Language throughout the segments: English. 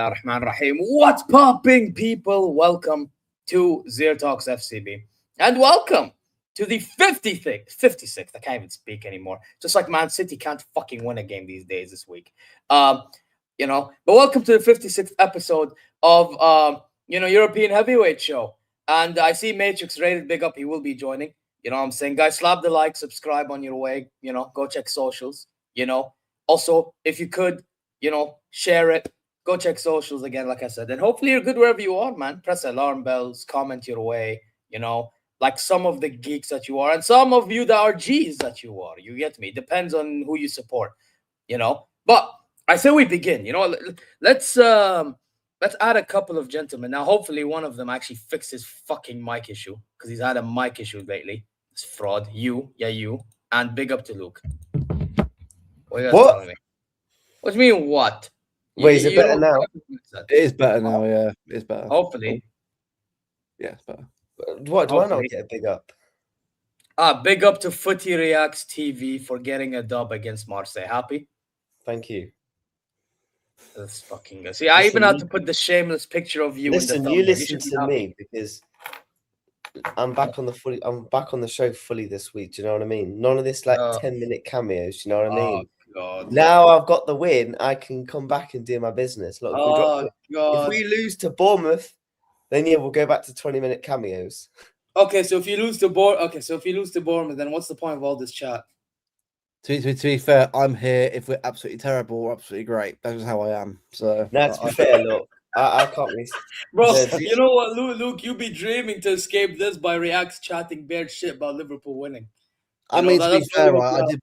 Bismillah ar-Rahman ar-Rahim. What's popping, people? Welcome to ZeerTalks FCB. And welcome to the 56th. I can't even speak anymore. Just like Man City can't fucking win a game these days this week. But welcome to the 56th episode of, European Heavyweight Show. And I see Matrix rated big up. He will be joining. You know what I'm saying? Guys, slap the like, subscribe on your way. Go check socials. Also, if you could, share it. Go check socials again, like I said. And hopefully you're good wherever you are, man. Press alarm bells, comment your way, like some of the geeks that you are. And some of you that are G's that you are. You get me? Depends on who you support, But I say we begin, Let's add a couple of gentlemen. Now, hopefully one of them actually fixed his fucking mic issue. Because he's had a mic issue lately. It's fraud. You. And big up to Luke. What? What do you mean, what? Wait, is it better now? It is better now, yeah. It's better. Hopefully. Yeah, it's better. What? Do I not get a big up? Big up to Footy Reacts TV for getting a dub against Marseille. Happy? Thank you. That's fucking good. See, I even had to put the shameless picture of you. Listen, you listen to me because I'm back on the show fully this week. Do you know what I mean? None of this 10-minute cameos. Do you know what I mean? God. Now I've got the win. I can come back and do my business. Look, God. If we lose to Bournemouth, then we'll go back to 20-minute cameos. Okay, so if you lose to Bournemouth, then what's the point of all this chat? To be fair, I'm here if we're absolutely terrible or absolutely great. That's just how I am. So now, to be fair, look, I can't really... Bro, you know what, Luke? You be dreaming to escape this by Reacts chatting bare shit about Liverpool winning. To be fair, I did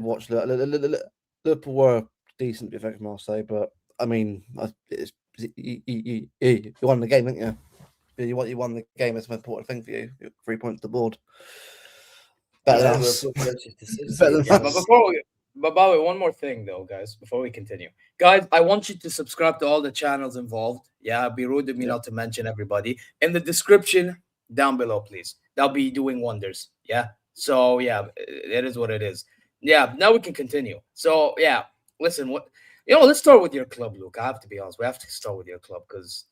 watch. Liverpool were decent, to be fair, Marseille, but I mean, you won the game, didn't you? You won the game. It's an important thing for you. 3 points to the board. Better than us. But by the way, one more thing though, guys, before we continue. Guys, I want you to subscribe to all the channels involved. Yeah, it'd be rude of me not to mention everybody. In the description down below, please. That'll be doing wonders. Yeah. So yeah, it is what it is. Yeah, now we can continue. So yeah, listen, let's start with your club, Luke. I have to be honest. We have to start with your club because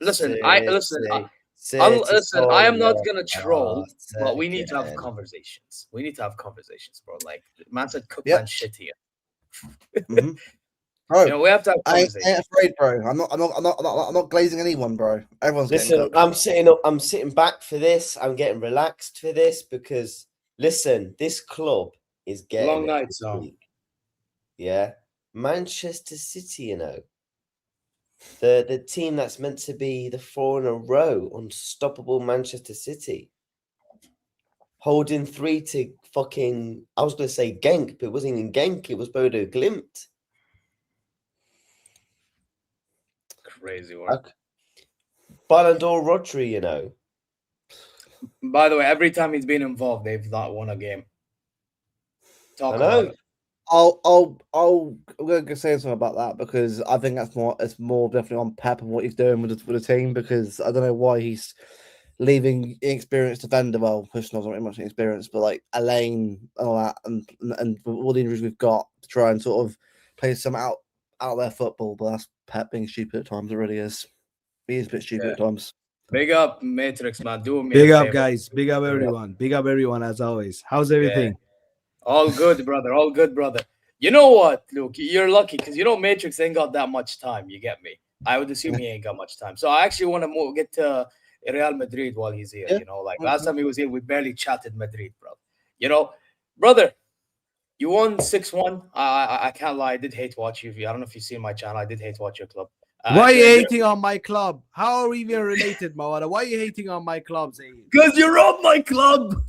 listen, I am not gonna troll, but we need to have conversations. We need to have conversations, bro. Like man said, cook and shit here. Mm-hmm. Bro, we have to have conversations. I ain't afraid, bro. I'm not glazing anyone, bro. Everyone's listen. I'm sitting back for this. I'm getting relaxed for this because listen, this club is getting long nights on. Yeah, Manchester City, the team that's meant to be the 4 in a row, unstoppable Manchester City, holding 3 to fucking. I was gonna say Genk, but it wasn't even Genk. It was Bodo Glimt. Crazy work. Ballon d'Or Rodri, By the way, every time he's been involved, they've not won a game. I know. I'm gonna say something about that because I think it's more definitely on Pep and what he's doing with the team because I don't know why he's leaving inexperienced defender. Well, Husnell's not very much experience, but like Elaine and all that, and all the injuries we've got to try and sort of play some out there football, but that's Pep being stupid at times. It really is. He is a bit stupid at times. Big up, Matrix, man. Big up, guys. Big up, everyone. Big up, everyone, as always. How's everything? Yeah. All good, brother. All good, brother. You know what, Luke? You're lucky because Matrix ain't got that much time. You get me? I would assume he ain't got much time. So I actually want to get to Real Madrid while he's here. Last time he was here, we barely chatted Madrid, bro. Brother, you won 6-1. I can't lie. I did hate watch you. I don't know if you've seen my channel. I did hate watch your club. Why are you hating on my club? How are we even related, Mawada? Why are you hating on my club, Zayn? Because you're on my club.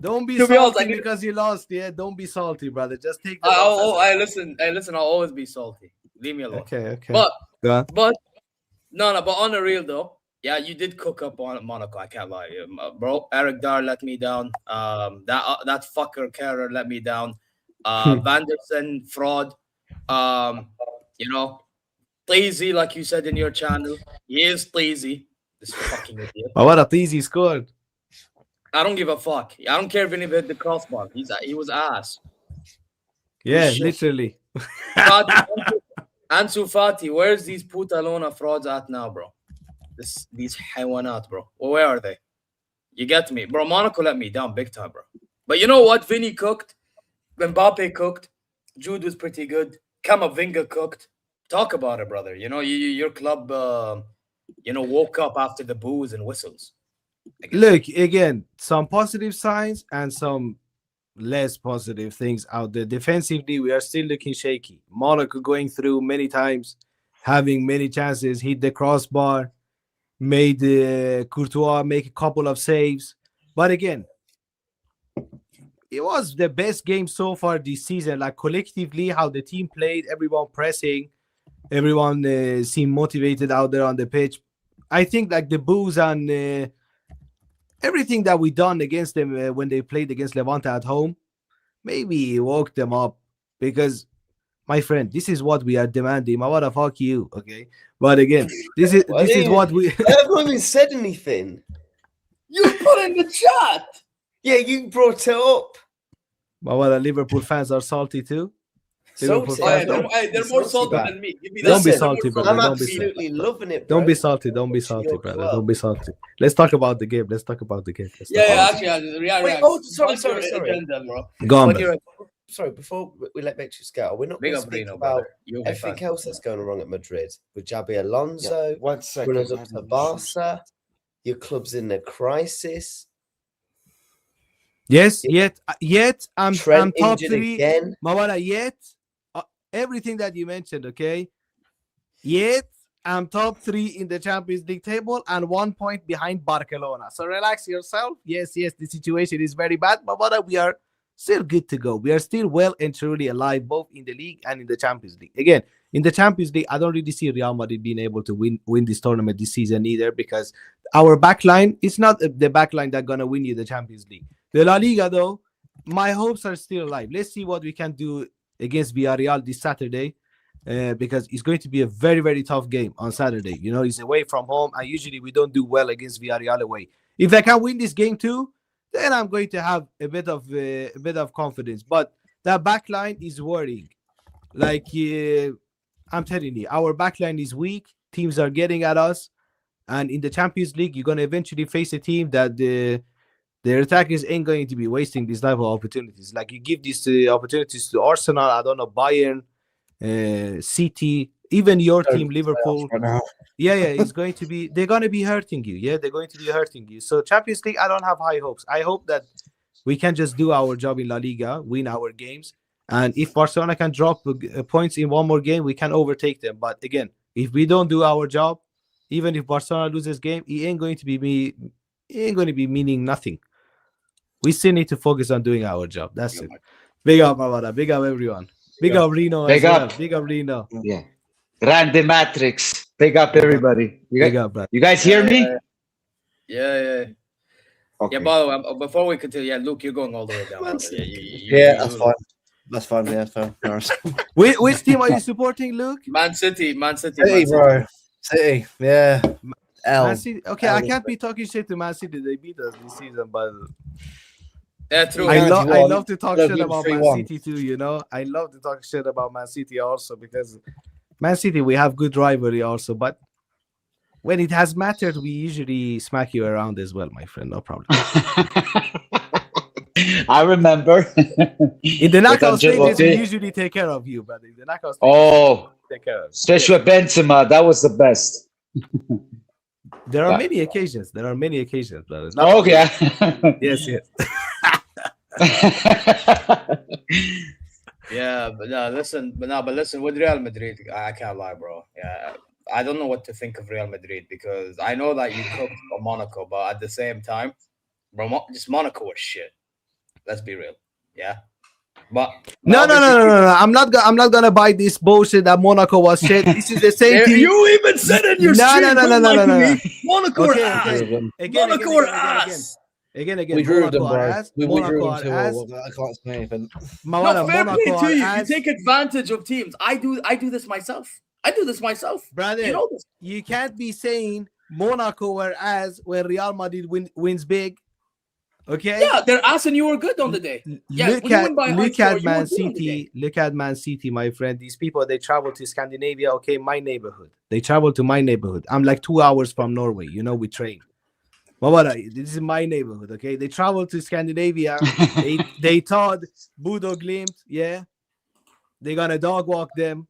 Don't be salty because you lost. Yeah, don't be salty, brother. Just take the listen. I'll always be salty. Leave me alone. Okay. But on the real though, yeah, you did cook up on Monaco. I can't lie, bro. Eric Dar let me down. That fucker Kerrer let me down. Vanderson fraud. Lazy, like you said in your channel. He is lazy. This fucking idiot. But what a Teasy scored. I don't give a fuck. I don't care if he hit the crossbar. He was ass. Yeah, literally. Ansu Fati, where's these Putalona frauds at now, bro? These haywanat, bro. Well, where are they? You get me, bro. Monaco let me down big time, bro. But you know what? Vinny cooked. Mbappe cooked. Jude was pretty good. Camavinga cooked. Talk about it, brother. You know, your club, woke up after the boos and whistles. Look, again, some positive signs and some less positive things out there. Defensively, we are still looking shaky. Monaco going through many times, having many chances, hit the crossbar, made Courtois make a couple of saves. But again, it was the best game so far this season. Like collectively, how the team played, everyone pressing, everyone seemed motivated out there on the pitch. I think like the boos and everything that we done against them when they played against Levante at home, maybe woke them up. Because, my friend, this is what we are demanding. I wanna fuck you, okay? But again, this is what we. I haven't even said anything. You put in the chat. Yeah, you brought it up. But Liverpool fans are salty too. Salty. They're more salty than me. Give me that. Don't be salty, brother. I'm Don't be absolutely loving it, Don't bro. be salty. Don't be salty, brother. Don't be salty. Let's talk about the game. Yeah. Sorry. Agenda, bro. Go on, When man. you're- Sorry, before we let Beatrice go, we're not Big going to up speak Rino, about brother. You'll be everything fine. else that's going wrong at Madrid with Xabi Alonso, 1 second. runners up to Barca, your club's in a crisis. Yes, yet I'm Trent top injured 3. again. Mawala, yet everything that you mentioned, okay? Yet I'm top 3 in the Champions League table and 1 point behind Barcelona. So relax yourself. Yes, the situation is very bad, but we are still good to go. We are still well and truly alive, both in the league and in the Champions League. Again, in the Champions League, I don't really see Real Madrid being able to win this tournament this season either, because our backline is not the backline that's gonna win you the Champions League. The La Liga, though, my hopes are still alive. Let's see what we can do against Villarreal this Saturday, because it's going to be a very, very tough game on Saturday. You know, it's away from home, and usually we don't do well against Villarreal away. If I can win this game too, then I'm going to have a bit of confidence. But that back line is worrying. Like, I'm telling you, our back line is weak. Teams are getting at us. And in the Champions League, you're going to eventually face a team that their attackers ain't going to be wasting these type of opportunities. Like, you give these opportunities to Arsenal, I don't know, Bayern, City, even your team, Liverpool. It's going to be, they're going to be hurting you. Yeah, they're going to be hurting you. So Champions League, I don't have high hopes. I hope that we can just do our job in La Liga, win our games. And if Barcelona can drop points in one more game, we can overtake them. But again, if we don't do our job, even if Barcelona loses game, it ain't going to be meaning nothing. We still need to focus on doing our job. That's it. Big up, Mavada. Big up, everyone. Big up, Rino. Big up. Well. Big up, Rino. Yeah. Grande Matrix. Big up, everybody. Big up, bro. You guys hear me? Yeah. Okay. Yeah, by the way, before we continue, Luke, you're going all the way down. That's fine. That's fine. Yeah, fine. Which team are you supporting, Luke? Man City. City, bro. City. Yeah. Man City. Okay, I can't be talking shit to Man City. They beat us this season, but yeah, true. I love to talk Look, shit about Man 3-1. City too. You know, I love to talk shit about Man City also, because Man City, we have good rivalry also, but when it has mattered, we usually smack you around as well, my friend. No problem. I remember. In the knockout stages, we usually take care of you, but in the knockout stages, we take care of you. Especially with Benzema, that was the best. There are many occasions. Brother. Okay. Yes. Yeah, but listen, with Real Madrid, I can't lie, bro. Yeah, I don't know what to think of Real Madrid, because I know that you cooked for Monaco, but at the same time, bro, just Monaco was shit. Let's be real. Yeah. But no. I'm not gonna buy this bullshit that Monaco was shit. This is the same team. You even said it yourself. No. Monaco Okay, are ass. Again. Monaco are ass. Again. We drew them, Monaco are bro. ass. We Monaco drew are them ass. 2-0. I can't say anything. No, fair play Monaco to you. are You ass. take advantage of teams. I do this myself. Brother. You know this. You can't be saying Monaco were ass when Real Madrid wins big. Okay. Yeah, they're ass and you were good on the day. Yeah, Look when you at win by a high look score, at you were Man good on the City. day. Look at Man City, my friend. These people, they travel to Scandinavia. Okay, my neighborhood. They travel to my neighborhood. I'm like 2 hours from Norway. You know, we train. This is my neighborhood. Okay, they travel to Scandinavia. They thought Bodo Glimt. Yeah, they're gonna dog walk them.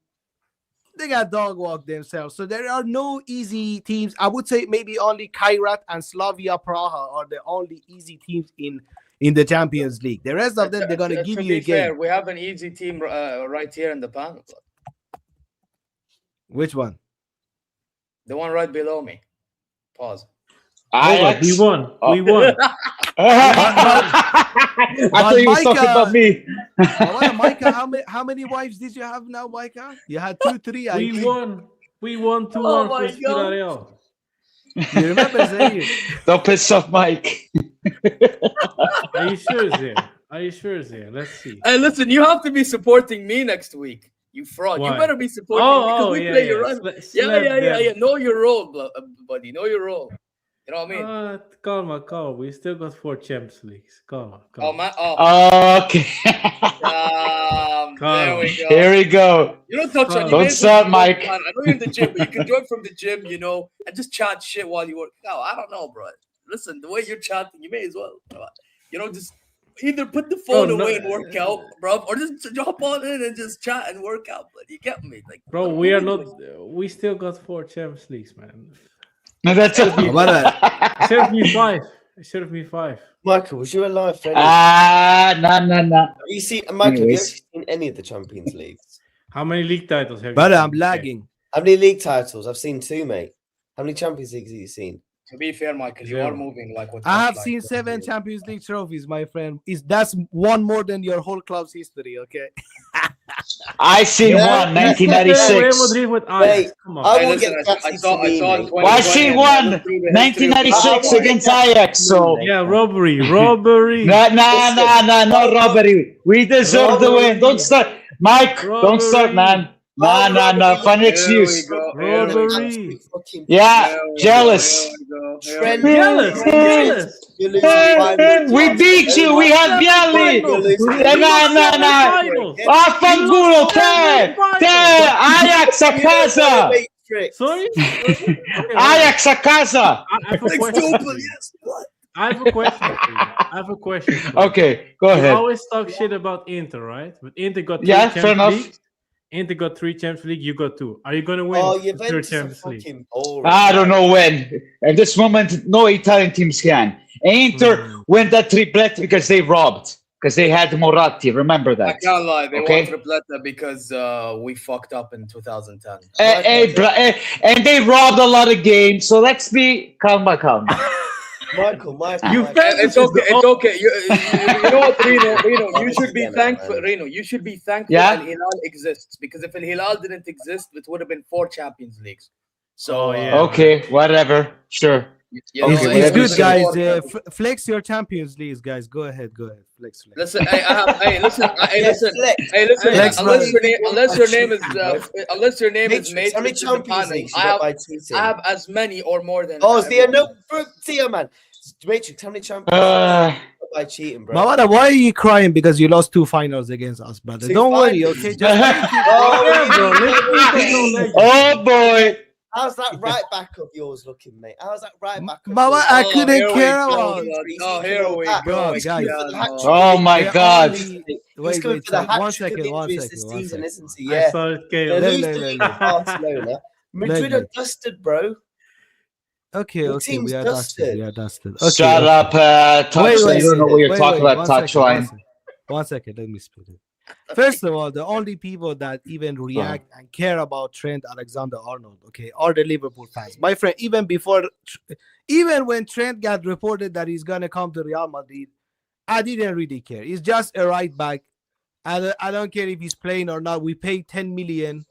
They got dog walk themselves. So there are no easy teams. I would say maybe only Kairat and Slavia Praha are the only easy teams in the Champions League. The rest of them, they're gonna give To you be a game. fair, we have an easy team right here in the panel. Which one? The one right below me. Pause. Ajax. We won. Oh. We won. I thought you was talking about me. Micah, how many wives did you have now, Micah? You had 2, 3. I We think. won. We won 2-1 Oh my for God. Villarreal. You remember Zaire? Don't piss off Mike. Are you sure, Zir? Are you sure, Zir? Let's see. Hey, listen, you have to be supporting me next week. You fraud. Why? You better be supporting me because we play your run. Slap Yeah. them. Know your role, buddy. Know your role. You know what I mean? Calm. We still got 4 Champions Leagues. Calm. Oh, man. Oh, Okay. there we go. Here we go. You don't touch on. Don't start, Mike. I know you're in the gym, but you can join from the gym, you know, and just chat shit while you work. No, I don't know, bro. Listen, the way you're chatting, you may as well. You know, just either put the phone away and work out, bro, or just jump on in and just chat and work out. But you get me, like, Bro, we are not. We still got 4 Champions Leagues, man. No, that's it. Serve me 5. Serve me 5. Michael, was you alive for any? Nah. Have you seen, Michael, have you Anyways. actually seen any of the Champions Leagues? How many league titles have you? Brother, seen? I'm lagging. How many league titles? I've seen 2, mate. How many Champions Leagues have you seen? to be fair, Michael, you 0. are moving like what I have like, seen 7 Champions League trophies, my friend. That's one more than your whole club's history, okay? I seen Yeah. one, Real 1996. Madrid with Ajax. Wait, Come I on. Hey, will listen, get I Cassie saw to me, in mate. 2020 Well, I seen and one, looked through the history of 1996 Oh, against yeah. Ajax. So Yeah, robbery. Robbery. no, no robbery. We deserve the win. Don't start, Mike. Don't start, man. No. Find an Here excuse. we go. Robbery. Yeah, Here we jealous. go. Trent- Jealous. Jealous. You're losing 5 We beat you. We have Bialy. No. Affanculo te. Ajax a casa. Sorry? Okay, Ajax a casa. I have a question. I have a question. for you. Okay, go You ahead. always talk shit about Inter, right? But Inter got 3 Yeah, fair Champions enough. Leagues. Inter got 3 Champions League. You got 2. Are you gonna win Oh, the 3rd Juventus are Champions League? fucking boring. I don't know when. At this moment, no Italian teams can. Inter went that triplete because they robbed. Because they had Moratti. Remember I that. can't lie. They Okay. won tripleta because we fucked up in 2010. And they robbed a lot of games. So let's be calm. Michael. It's okay. It's okay. You know what, Rino? You should be thankful. Rino, you should be thankful Yeah? Al Hilal exists, because if Al Hilal didn't exist, it would have been 4 Champions Leagues. So Oh, yeah. Okay, whatever. Sure. you know, Okay, It's whatever good, you guys. say. Flex your Champions Leagues, guys. Go ahead. Flex. Listen, listen. Flex, Unless your name is Matrix, made how many into the Champions panel, Leagues you I got have by cheating? I have as many or more than. Oh, Theo, no, Theo, man. Matrix, how many Champions Leagues you got by cheating, bro? Mawada, why are you crying because you lost 2 finals against us, brother? 2 Don't worry, finals. okay? Just Oh boy. How's that right back of yours looking, mate? How's that right back of Mama, yours? I here couldn't we care go. about. Oh, here we Bro, go. guys. Oh my They're God. only- He's going for the one hat-trick of second, one injuries this second. season, isn't he? I Yeah. saw it, They're Caleb. losing No. to Barcelona. Madrid are dusted, bro. Okay, Your okay, team's we are dusted. dusted. Shut Okay. up, Touch. I don't know what you're talking about, one Touchline. second, 1 second, let me speak it. First of all, the only people that even react and care about Trent Alexander-Arnold, okay, are the Liverpool fans. My friend, even when Trent got reported that he's gonna come to Real Madrid, I didn't really care. He's just a right back. I don't care if he's playing or not. We paid 10 million.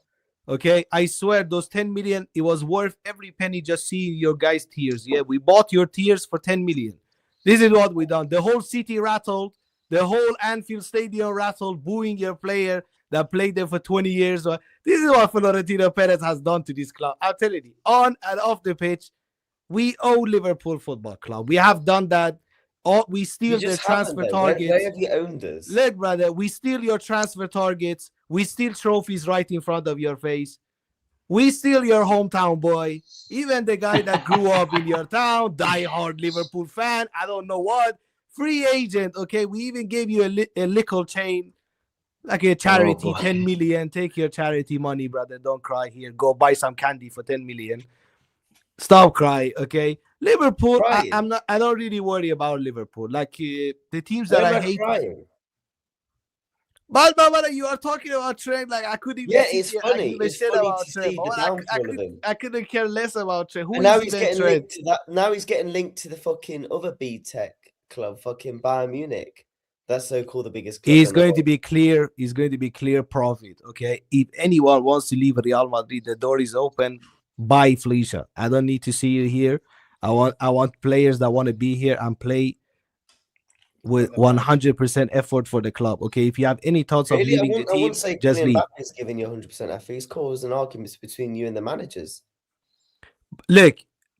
Okay, I swear those 10 million, it was worth every penny just seeing your guys' tears. Yeah, we bought your tears for 10 million. This is what we done. The whole city rattled. The whole Anfield Stadium rattled, booing your player that played there for 20 years. This is what Florentino Perez has done to this club. I'm telling you, on and off the pitch, we owe Liverpool Football Club. We have done that We steal You their just haven't, transfer though. targets. Where have you owned us? Look, brother, we steal your transfer targets. We steal trophies right in front of your face. We steal your hometown boy. Even the guy that grew up in your town, diehard Liverpool fan, I don't know what, free agent. Okay, we even gave you a liquor chain, like a charity, boy. 10 million. Take your charity money, brother. Don't cry here. Go buy some candy for 10 million. Stop crying, okay? Liverpool, Crying? I don't really worry about Liverpool. Like the teams Why that am I I hate. crying? But you are talking about Trent. Like I couldn't even. Yeah, sit it's here funny. and give a It's shit funny about to Trent. see the But downfall of him. I couldn't care less about Trent. Who And is now even he's getting Trent? linked to that. Now he's getting linked to the fucking other B Tech club, fucking Bayern Munich. That's so called the biggest club. He's in the going to world. be clear. He's going to be clear profit. Okay. If anyone wants to leave Real Madrid, the door is open. Buy Felicia. I don't need to see you here. I want players that want to be here and play with 100% effort for the club. Okay. If you have any thoughts of Really, leaving the I team, wouldn't say just leave. Mbappe's giving you 100% effort. He's causing arguments between you and the managers. Look,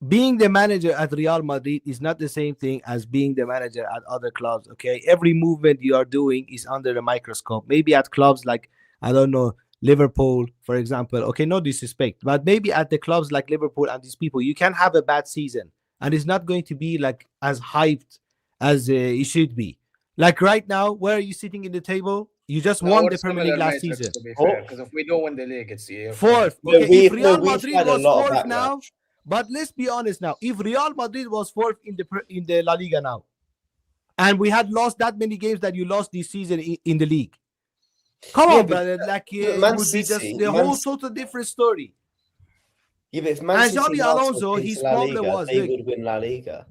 being the manager at Real Madrid is not the same thing as being the manager at other clubs. Okay, every movement you are doing is under the microscope. Maybe at clubs like, I don't know, Liverpool, for example. Okay, no disrespect, but maybe at the clubs like Liverpool and these people, you can have a bad season and it's not going to be like as hyped as it should be. Like right now, where are you sitting in the table? You just won the Premier League last season. Because if we don't win the league, it's Fourth. No, Okay, if Real we've Madrid had a was lot of fourth backlash. now, but let's be honest now. If Real Madrid was fourth in the La Liga now, and we had lost that many games that you lost this season in the league, come Yeah, on, but- brother. Like but it Man would be just City- the Man whole C- total different story. Yeah, but if Man And City Xabi lost Alonso, into his La problem Liga, was, they look, would win La Liga.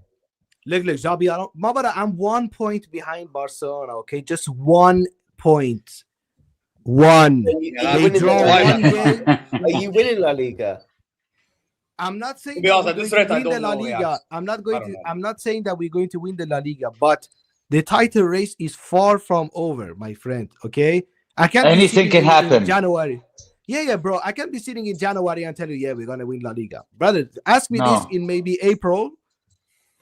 Look, Xabi Alonso. My brother, I'm 1 point behind Barcelona. Okay, just 1 point. One. Are you They winning draw La one Liga? game. Are you winning La Liga? I'm not saying To be that honest, we're at this going to rate, I win the don't La know, Liga. yeah. I'm not I going don't to. know. I'm not saying that we're going to win the La Liga, but the title race is far from over, my friend. Okay, I can't. Anything can in happen. January. Yeah, bro. I can't be sitting in January and tell you, yeah, we're gonna win La Liga, brother. Ask me No. this in maybe April,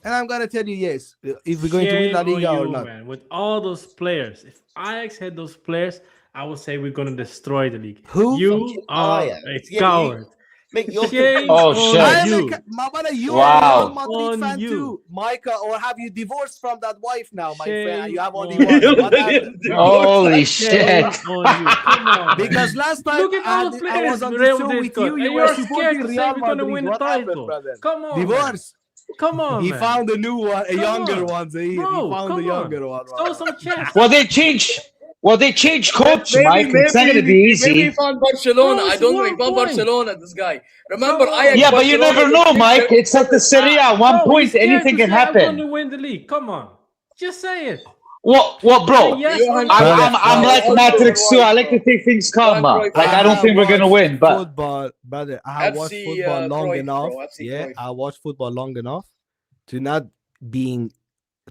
and I'm gonna tell you yes, if we're going to win La Shame on Liga or you, not. man. With all those players, if Ajax had those players, I would say we're gonna destroy the league. Who? You are Ajax. a Yeah, coward. Mate, you're Shame Oh, on shit. I am you. my brother, you Wow. are a Real Madrid On fan you. too, Micah, or have you divorced from that wife now, my friend? Shame You have only on one. you. What happened? Holy Shame shit. on you. Come on, man. Because last time Look at all the I players was on the Real show Madrid with got, you, and you you're were scared supporting to say Real we're gonna Madrid. win the What happened, title. brother? Come on, man. Divorce. Come on, He man. found a new one, a Come younger on. one. So he No, found come the younger on. one. Show some chest. Well, they changed coach, Mike. It's not gonna be Maybe he easy. found Barcelona. Bro, I it's don't know. He 1 found point. Barcelona. This guy. Remember, Come on. Ajax. Yeah, but you Barcelona, never know, Mike. It's like the Serie A. 1 Bro, point, he's scared anything to can say I'm happen. gonna win the league. Come on. Just say it. What, bro? Say yes or no. I'm like Matrix too. I like to take things calm. Like I don't think we're gonna win, but football, brother. I have watched FC, football long Cruyff, enough. bro, FC Yeah, Cruyff. I watched football long enough to not being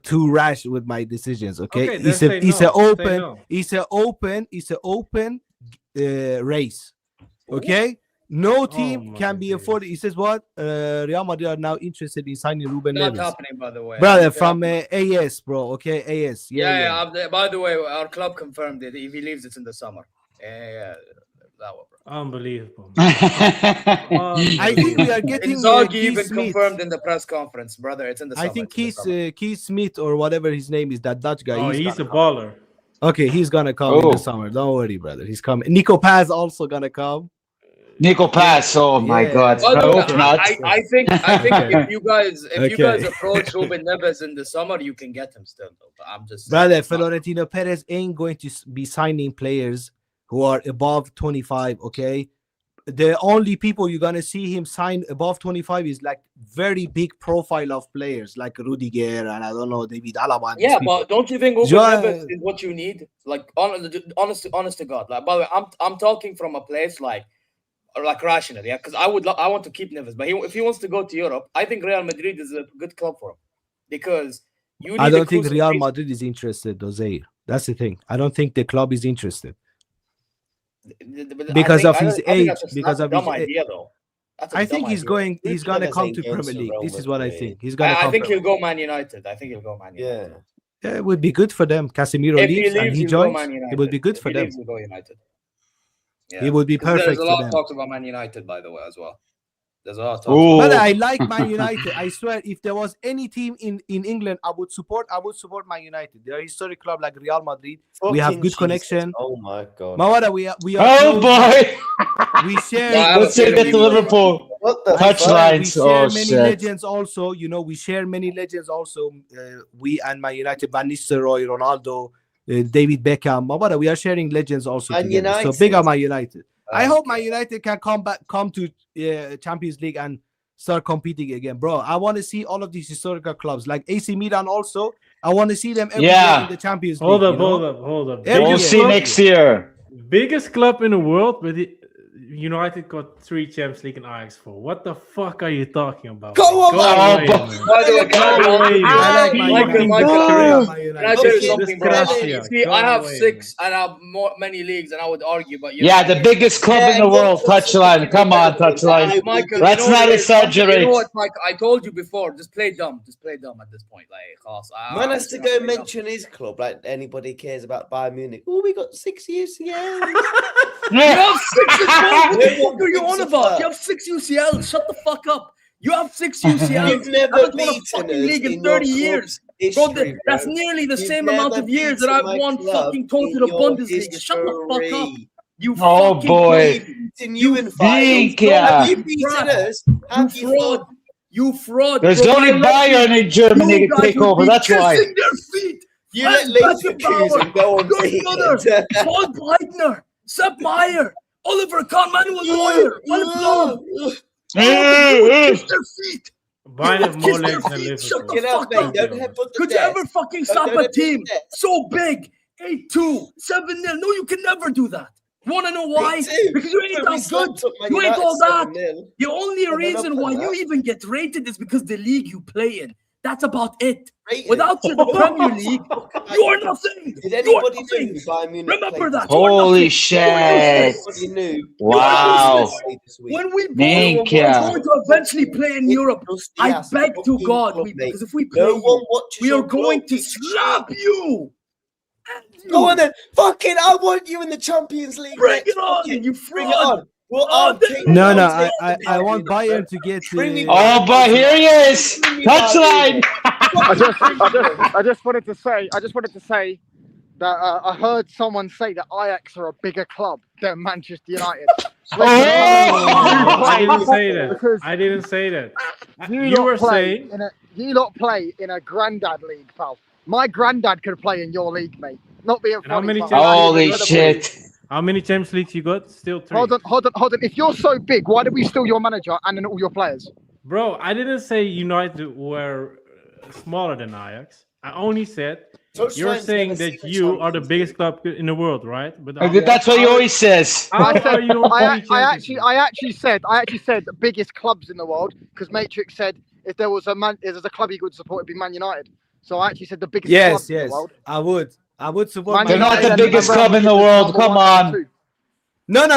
too rash with my decisions. Okay, Okay, then it's say a it's no. an open Say no. it's an open race. Okay, no team my can be goodness. afforded. He says what? Real Madrid are now interested in signing Ruben Not Neves, happening, by the way. brother, Not from happening. AS, bro. Okay, AS. Yeah. By the way, our club confirmed it. If he leaves, it's in the summer. Yeah, that one, bro. Unbelievable. I think we are getting Inzaghi Keith even Smith. confirmed in the press conference, brother. It's in the summer. I think It's in the summer. Keith Smith or whatever his name is, that Dutch guy. Oh, he's a gonna come. baller. Okay, he's gonna come in Oh. the summer. Don't worry, brother. He's coming. Nico Paz also gonna come. Nico Pass. Oh my Yeah. God. By I the way, hope not. I think if you guys Okay. approach Ruben Neves in the summer, you can get him still. Though. But I'm just Brother, it's not- Florentino Perez ain't going to be signing players who are above 25. Okay, the only people you're gonna see him sign above 25 is like very big profile of players like Rudiger and I don't know David Alaba. and these Yeah, people. but don't you think Ruben Jo- Neves is what you need? Like, honest to God. Like, by the way, I'm talking from a place like rational, yeah. Because I want to keep Neves, but if he wants to go to Europe, I think Real Madrid is a good club for him because you. Need I a don't think crucial Real piece. Madrid is interested, Jose. That's the thing. I don't think the club is interested. Because of his I think age, that's because a of his dumb age. idea, though. That's a I dumb think he's idea. going. He's Look at gonna us come ain't to going Premier to League. Real This is what I Madrid. think. He's gonna. I come think Premier he'll go Man United. I think he'll go Man United. Yeah. Yeah, it would be good for them. Casemiro If he leaves and leaves, he he'll go joins. Man United. It would be good If for he them. leaves, he'll go United. Yeah. It would be 'Cause There's perfect a for lot them. of talks about Man United, by the way, as well. There's a lot of talks. Ooh. But I like Man United. I swear, if there was any team in England, I would support Man United. They're a historic club like Real Madrid. We have Fucking good Jesus. connection. Oh my god. Mawada, we are Oh close. boy! We share. Yeah, Let's take it to Liverpool. What the I fuck? swear, we Touchlines. share Oh many shit! legends also. You know, we share many legends also. We and Man United, Van Nistelrooy, Ronaldo, David Beckham. Mawada, we are sharing legends also Man together. So United. big up Man United. I hope Okay. Man United can come to Champions League and start competing again, bro. I want to see all of these historical clubs like AC Milan also. I want to see them every year in the Champions League. Hold up, you know? hold up. Every We'll year. see next year. Biggest club in the world, but United got 3 Champions League and Ajax 4. What the fuck are you talking about? Go on, Go man. away, Oh, man. By the way, can I Go away, man. I like Man Michael, United. Michael, Man United. Can I tell you Okay, something, bro? Disgracia. See, Go I have away, 6 and I have many leagues, and I would argue, but you Yeah, know, the biggest club in the world. Touchline. Come on, touchline. Michael, Let's you know not what it is? exaggerate. You know what, Mike? I told you before. Just play dumb. Just play dumb at this point. Like, Man has to go mention his club like anybody cares about Bayern Munich. Oh, we got 6 UCLs. You have 6 as well. What the No fuck are you one on thinks about? of You have 6 UCLs. Shut the fuck up. You have 6 UCLs. You've never I haven't won a beaten fucking us league in in your 30 years. history, Bro, that's bro. nearly the You've same amount never of years that beaten I've my won club fucking total in of your Bundesliga. Shut the fuck up. history. You Oh, fucking boy. fraud. Beaten you in 5. Dinka. Have you beaten us? You Have you fraud. fought? You fraud. There's bro. only I let you- Bayern in Germany you to guys take would over. be That's why. kissing their feet. You let Leverkusen go on Good brother, beaten. Paul Breitner, Sepp Maier, Oliver Kahn, Manuel Neuer, Philip Lahm. Kiss their feet. Bayern have more Kiss their legs than feet. Shut Liverpool. the Get up, fuck mate. up. Don't headbutt the Could you desk. ever fucking Don't stop go to a team desk. so big? 8-2, 7-0. No, you can never do that. You want to know why? 8-2. Because you ain't But we that good. slapped up Man You ain't United all that. 7-0. The only I've been reason up why for you that. even get rated is because the league you play in. That's about it. Rated. Without the Premier League, you are nothing. Did You are anybody know nothing. who Bayern Munich Remember played that. this You are Holy nothing. shit. You are useless. Everybody knew. Wow. Played this week. When we Thank we're ya. going to eventually play in Europe, Dusty I ass beg to fucking God, club, mate. because if we play No one you, watches we your are going club, to you slap shit. you. Go on then. Fuck it. I want you in the Champions League. Bring next. it Fuck on, it. you Bring it fraud. on. Well, Oh, I'll there take you No, go. no, I'll I take I want Bayern, Bayern to get. Bring me Oh, but here he is. Touchline. I just wanted to say that I heard someone say that Ajax are a bigger club than Manchester United. I didn't say that. Because I didn't say that. you You were lot play saying you lot play in a granddad league, pal. My granddad could play in your league, mate. Not being And how funny. many pal. Champions Holy League? shit. How many Champions Leagues you got? Still 3. Hold on. If you're so big, why did we steal your manager and then all your players? Bro, I didn't say United were smaller than Ajax. I only said you're saying that you are the biggest club in the world, right? But That's what he always says. how are you on 3 I Champions actually said the biggest clubs in the world because Matrix said if there was a club he would support, it'd be Man United. So I actually said the biggest Yes, clubs in the yes, world. I would support. Man They're not United the and biggest Real club in the Madrid world. number Come 1 and on. 2. No,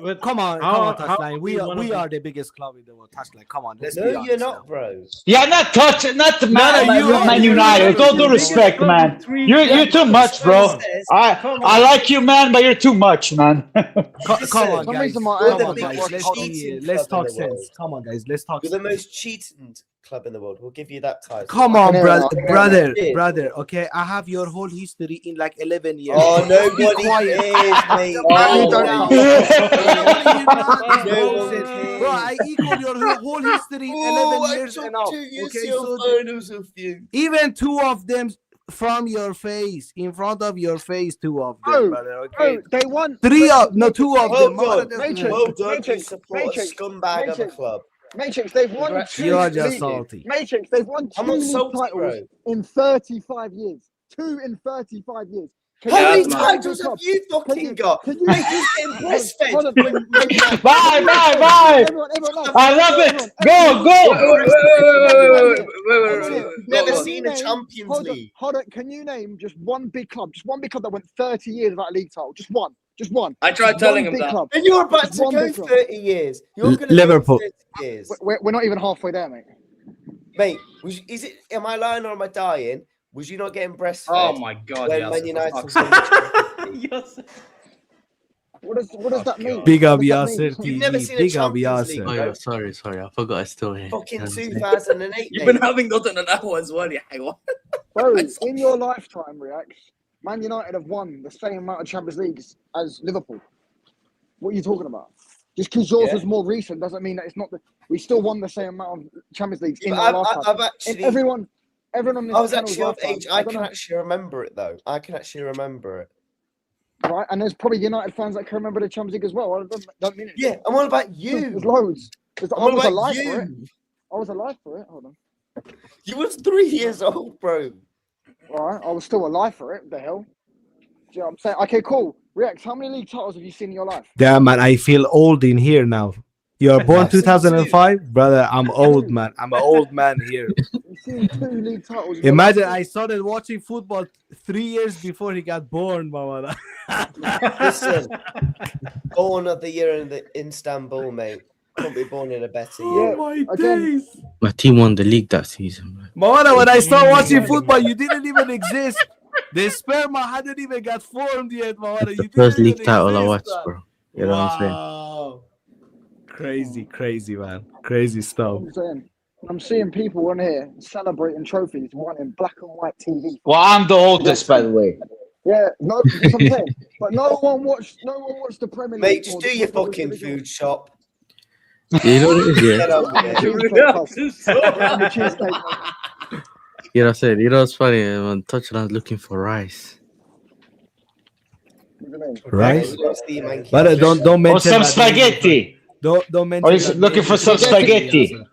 But come on, how Touchline. are We we one of we the- are the biggest club in the world. Touchline, come on, let's be No, honest. you're now. not, bro. Yeah, not no, you are Man the United. biggest All due club. respect, Biggest man. club in 3 You're Champions too League. much, bro. Come I on. like you, man, but you're too much, man. Come on, For some guys. reason, my You're Come the on, biggest guys. Let's cheating let's club in talk the world. sense. Come on, guys. Let's talk You're the sense. most cheating club in the world. We'll give you that title. Come I on, can hear it. brother. Okay, I have your whole history in like 11 years. Oh, Just be nobody quiet. cares, mate. You don't No one cares. Bro, I equal your whole history in 11 years and now. Okay, so finals with you. even 2 of them from your face, in front of your face, 2 of them, Oh, brother. Okay, they won. 2 of them. Well Mother- done. Matrix. Well done. You Matrix. support a Matrix. scumbag of a Matrix. club. Matrix, they've won 2 You are just league- salty. Matrix, they've won 2 I'm not league salty, titles bro. in 35 years. 2 in 35 years. Can How you many name man. titles club? have you fucking got? Can you- Mate, you're getting breastfed. Hold on. Bye. Everyone, I love it. Go. You've never seen a Champions League. Hold on. Can you name just one big club that went 30 years without a league title? Just one. Just one. I tried Just telling one him big that. club. And you're about Just to one go big club. 30 years. You're going to Liverpool. 30 years. We're not even halfway there, mate. Mate, am I lying or am I dying? Was you not getting breastfed? Oh my God! When Yes, Man for United fuck's won sake. the Champions League? Yes. What does that mean? Big up What does that mean? Yasser You've never TV. seen a Big up Champions League, Yasser. Oh bro? yeah, sorry. I forgot I still here. Fucking You know what I'm saying? 2008. You've been mate. having nothing an hour as well, yeah. Bro, in your lifetime, React, Man United have won the same amount of Champions Leagues as Liverpool. What are you talking about? Just because yours Yeah. was more recent doesn't mean that it's not. We still won the same amount of Champions Leagues in But our lifetime. I've And actually, everyone on this I was channel's actually of lifetime, age. I don't can know, actually remember it though. I can actually remember it. right? And there's probably United fans that can remember the Champions League as well. I don't mean it. Yeah, I'm all about There's you. loads. I I'm all was about alive for it. you. I was alive for it. Hold on. You was 3 years old, bro. All right, I was still alive for it. The hell? Do you know what I'm saying? Okay, cool. React, how many league titles have you seen in your life? Damn, man, I feel old in here now. You are born I've seen 2005, brother. I'm old, man. I'm an old man here. You've seen 2 league titles. in your Imagine life. I started watching football 3 years before he got born, mama. Listen, born of the year in Istanbul, mate. Couldn't be born in a better year. my Again. days. My team won the league that season, man. Mama, when I started watching football, you didn't even exist. The sperma hadn't even got formed yet, Mama. You didn't First even league title I exist, watched, man. bro. You know what I'm saying? Wow. Crazy, man. Crazy stuff. I'm seeing people on here celebrating trophies won in black and white TV. Well, I'm the oldest, by the way. Yeah, no, that's what I'm saying. But no one watched the Premier League. Mate, just or do the your football fucking division. food shop. You know what it is, yeah? Get on with it. Get on the cheesecake, mate. You know what I'm saying? You know what's funny? When touchdown's looking for rice. What do you mean? Right? But But don't Or mention some that name. spaghetti. Don't mention. Or is that looking name. for some spaghetti. Yasser.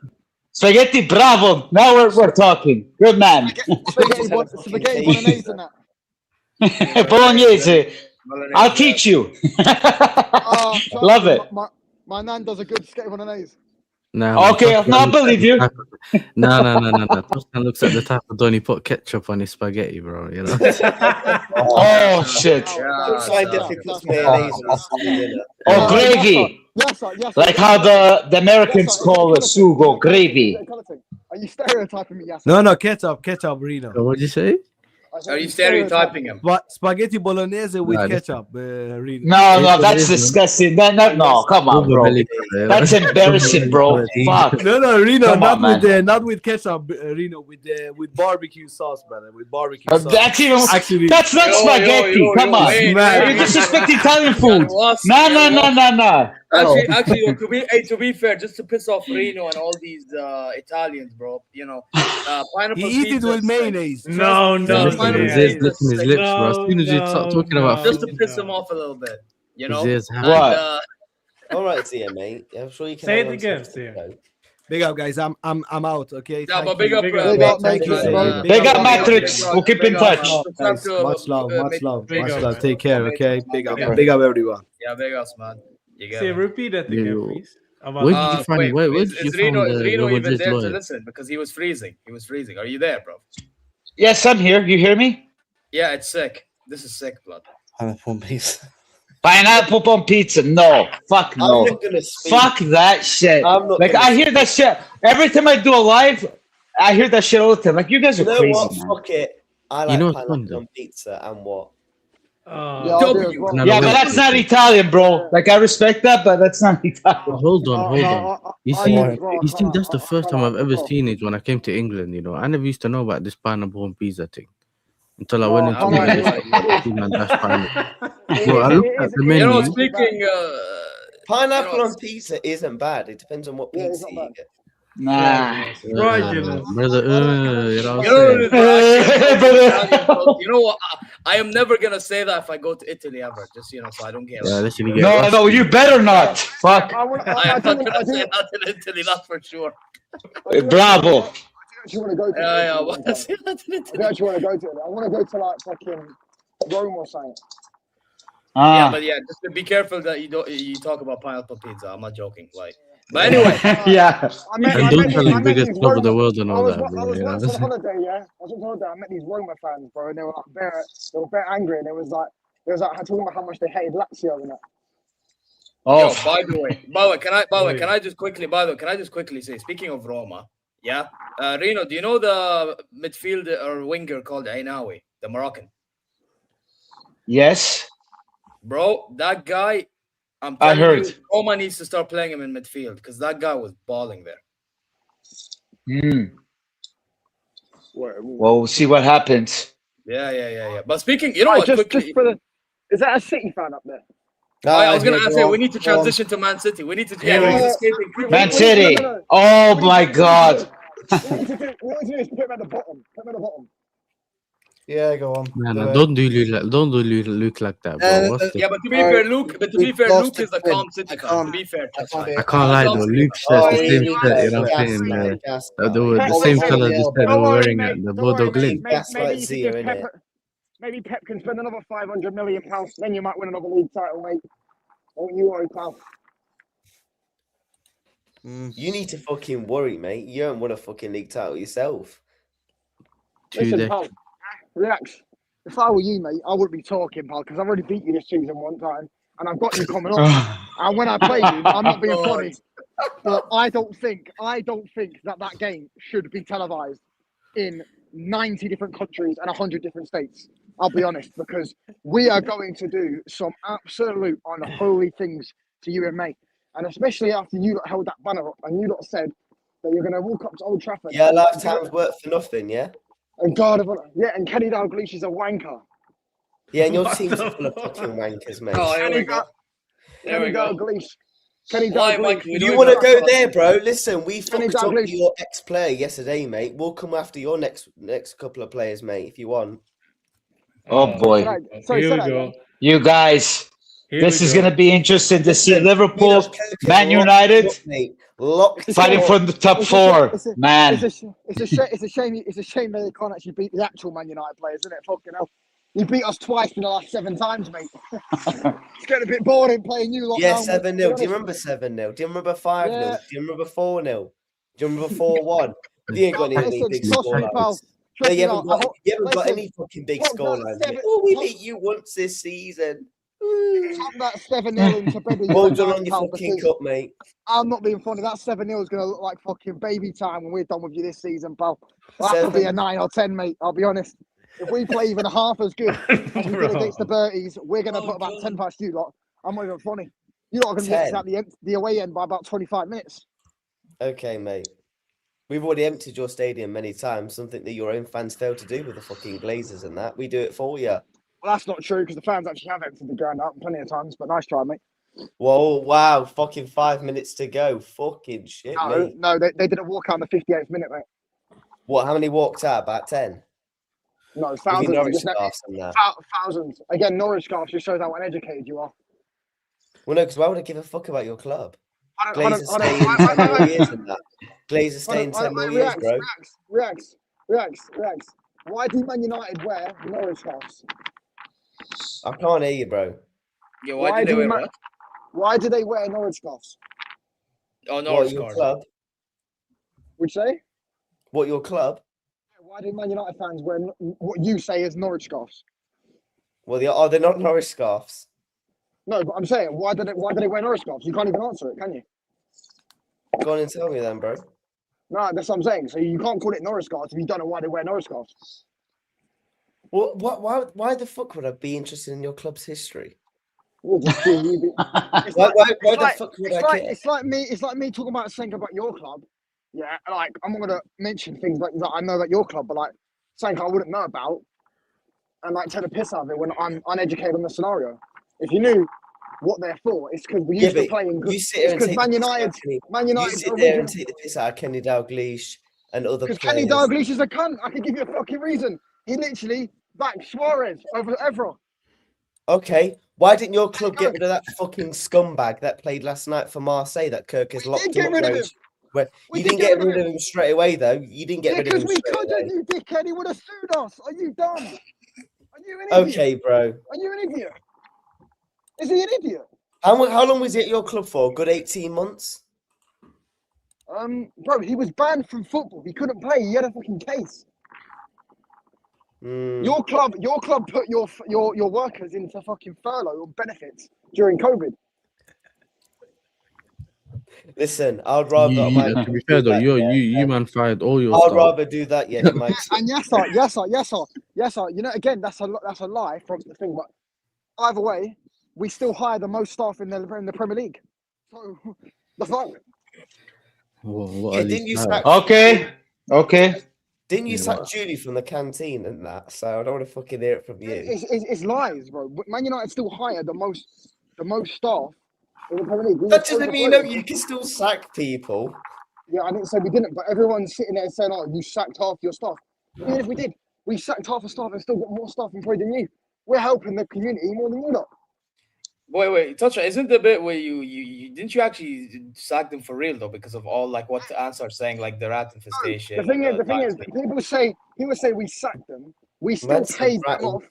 Spaghetti, bravo. Now we're talking. Good man. Spaghetti bolognese and that. Bolognese. I'll teach you. Love it. My nan does a good spaghetti bolognese. Nah, Okay, no, I believe you. No. Touchdown looks at the type of don't he put ketchup on his spaghetti, bro. You know? Oh, shit. Scientific puts mayonnaise on dinner. Or gravy. Yes, sir, yes, sir. Like how the Americans Yes, sir. call it sugo, gravy. Are you stereotyping me, yes? No, ketchup, Rino. What'd you say? Are you stereotyping him? Spaghetti bolognese with Nah, ketchup, Rino. No, that's disgusting. No, come on, bro. That's embarrassing, bro. Fuck. No, Rino, Come on, not with ketchup, Rino, with barbecue sauce, brother, with barbecue sauce. That's even. Actually, That's not spaghetti. Come on. wait, man. You disrespect Italian food. No. Actually, to be fair, just to piss off Rino and all these Italians, bro. You know, pineapple he eat it pizza with is like- mayonnaise. No, Ziz's licking his lips, bro. As soon as you start talking about just food, to piss him off a little bit. You know. Ziz's And, What? All right, Zia, mate. I'm sure you can. Say hang it on again, to Zia. something, Big up, guys. I'm out. Okay. Yeah, Thank but big you. up, Big up, Thank mate. you, Zia. Big up, Matrix. We'll keep in touch. Guys, much love. Big Much up, love. man. Take care. Okay. Big up Yeah. everyone. Yeah, big ups, man. You get Say, it. repeat that again, You- please. About Where did you find? Where did you is Rino, find is the Rino Robert even Jizz there to lawyer? listen? Because he was freezing. Are you there, bro? Yes, I'm here. You hear me? Yeah, it's sick. This is sick, blood. Pineapple piece. Pineapple on pizza? No. Fuck I'm no. not gonna speak. Fuck that shit. I'm not Like gonna I hear that shit every time I do a live. I hear that shit all the time. Like you guys are You know crazy, what? man. Fuck it. I You like know what's fun, pineapple though? on pizza and what? Yeah, I do as well. No, Yeah, wait, but that's not Italian, bro. Like I respect that, but that's not Italian. Hold on. You I see, do as well. you see, that's the first time I've ever as well. seen it when I came to England. You know, I never used to know about this pineapple on pizza thing until I went into Oh, England. right. And that's pineapple. It Bro, I is- looked it at is- the it menu. You know, is speaking. Pineapple You know, on pizza isn't bad. It depends on what Yeah, it's pizza not you bad. get. Nah. Fraudulent. Brother, you know what You know, I'm saying? you know what? I am never gonna say that if I go to Italy ever. Just so I don't get. Yeah, listen, you get No, rusty. you better not. Fuck. I want. I I am do. not gonna I do. say that in Italy. That's for sure. Bravo. I actually want to go to. Yeah, Italy but one time. say that in I Italy. do actually want to go to it. I want to go to like fucking Rome or something. Yeah, Ah. but yeah, just be careful that you talk about pineapple pizza. I'm not joking. But anyway, Yeah. I met, And I don't met, tell these- the I met biggest these club of the Roma- world and I all was, that, I bro. was You know? once on holiday, yeah. I was on holiday. I met these Roma fans, bro, and they were like, they were angry, and it was like, It was like talking about how much they hated Lazio and that. Oh, Yo, by the way, can I just quickly say, speaking of Roma, yeah, Rino, do you know the midfielder or winger called Ainawi, the Moroccan? yes. Bro, that guy, I'm I telling heard. you, Roma needs to start playing him in midfield because that guy was balling there. Well, we'll see what happens. Yeah. But speaking, you know Right, what? just Quickly, for the, is that a City fan up there? I was going to Here, ask go you, on, we need to go on. transition to Man City. We need to, Here we he's go. escaping quickly. Man City. No. Oh my God. What we need to do is put him at the bottom. Put him at the bottom. Yeah, go on. Man, Do it. don't do Luke like that, bro. What's this? Yeah, but to be fair, Luke is a calm City fan. To be fair, I can't lie though. Luke says the same shit. You know what I'm saying? The same colour just said Don't we're worry, wearing mate. at the Don't worry, Bordeaux mate. Glint. That's Maybe like you Zia, could give innit? Pep. Maybe Pep can spend another £500 million. Then you might win another league title, mate. Don't you worry, pal. You need to fucking worry, mate. You don't want a fucking league title yourself. Listen, pal. Relax. If I were you, mate, I wouldn't be talking, pal, because I've already beat you this season one time, and I've got you coming up. And when I play you, I'm not being funny, but I don't think that game should be televised in 90 different countries and 100 different states. I'll be honest, because we are going to do some absolute unholy things to you and me. And especially after you lot held that banner up and you lot said that you're going to walk up to Old Trafford. Yeah, lifetime's work for nothing, yeah? And God of honor. Yeah, and Kenny Dalglish is a wanker. Yeah, and your team's full of fucking wankers, mate. Oh, here we go. Kenny Dalglish. Kenny Why, Dalglish. Mike, If you want to go there, bro, listen, we Kenny fucked up Dalglish. your ex-player yesterday, mate. We'll come after your next couple of players, mate, if you want. Oh boy. Sorry, Here say we that go. again. You guys, this is going to be interesting to see Listen, Liverpool, you know, Kirk Man is locked United up, mate. Locked fighting up. for the top four. Man. It's a shame that they can't actually beat the actual Man United players, isn't it? Fucking hell. You beat us twice in the last 7 times, mate. It's getting a bit boring playing you lot Yeah, now, mate, 7-0. Do you remember 7-0? Do you remember 5-0? Yeah. Do you remember 4-0? Do you remember 4-1? You ain't got any Listen, big trust me, pal. scorelines. No, Trust you me, haven't pal. got any fucking big Pop that scorelines. seven- Oh, we pop- beat you once this season. Pop that 7-0 into bed with Well you done tonight, on your pal, fucking because cup, mate. I'm not being funny. That 7-0 is going to look like fucking baby time when we're done with you this season, pal. That'll be a 9 or 10, mate. I'll be honest. If we play even half as good as we did against the Berties, we're going to put about 10 past you lot. I'm not even funny. You lot are going to get 10. out the away end by about 25 minutes. Okay, mate. We've already emptied your stadium many times, something that your own fans fail to do with the fucking Glazers and that. We do it for you. Well, that's not true because the fans actually have emptied the ground out plenty of times, but nice try, mate. Whoa, wow. Fucking 5 minutes to go. Fucking shit, mate. No, they did a walk out in the 58th minute, mate. What, how many walked out? About 10? No, With thousands. your Norwich scarves and that. Thousands. Again, Norwich scarves just shows how uneducated you are. Well, no, because why would I give a fuck about your club? Hold Glazers on, stay hold on. in 10 more years and that. Glazers stay in 10 more years, bro. Relax. Why do Man United wear Norwich scarves? I can't hear you, bro. Yeah, why did they wear what? Why do they wear Norwich scarves? Oh, What, Norwich your scars. club? Would you say? What, your club? Why do Man United fans wear what you say is Norwich scarves? Well, they're not Norwich scarves. No, but I'm saying, why do they wear Norwich scarves? You can't even answer it, can you? Go on and tell me then, bro. No, that's what I'm saying. So you can't call it Norwich scarves if you don't know why they wear Norwich scarves. Well, why the fuck would I be interested in your club's history? Why the fuck would I care? It's like me talking about something about your club. Yeah, like I'm not gonna mention things like that I know about your club, but like something I wouldn't know about, and like take the piss out of it when I'm uneducated on the scenario. If you knew what they're for, it's because we used to play in good. You sit there and take Man the piss United, out of Kenny. Man United. You sit there and take the piss out of Kenny Dalglish and other players. Because Kenny Dalglish is a cunt. I can give you a fucking reason. He literally backed Suarez over Evra. Okay, why didn't your club get rid of that fucking scumbag that played last night for Marseille that Kirk has locked him up? You didn't get rid of him straight away, though. You didn't get rid of him straight away. Because we couldn't, you dickhead. He would have sued us. Are you dumb? Are you an idiot? Okay, bro. Are you an idiot? Is he an idiot? How long was he at your club for? Good 18 months? Bro, he was banned from football. He couldn't play. He had a fucking case. Your club put your workers into fucking furlough or benefits during COVID. Listen, I'd rather. To be fair though, you man fired all your I'd staff. rather do that. Yeah, Mike. And yes, sir. You know, again, that's a lie from the thing. But either way, we still hire the most staff in the Premier League. So the fuck. What Yeah, are didn't these you guys? sack? Okay. Didn't you Yeah, sack what? Julie from the canteen and that? So I don't want to fucking hear it from you. It's lies, bro. Man United still hire the most staff in the Premier League. That doesn't mean that you can still sack people. Yeah, I didn't say we didn't, but everyone's sitting there saying, "Oh, you sacked half your staff." Even if we did, we sacked half the staff and still got more staff employed than you. We're helping the community more than you lot. Wait, touch on. Isn't the bit where you didn't you actually sack them for real though because of all like what the ants are saying, like the rat infestation? The thing is, people say we sacked them. We still That's paid rat them off.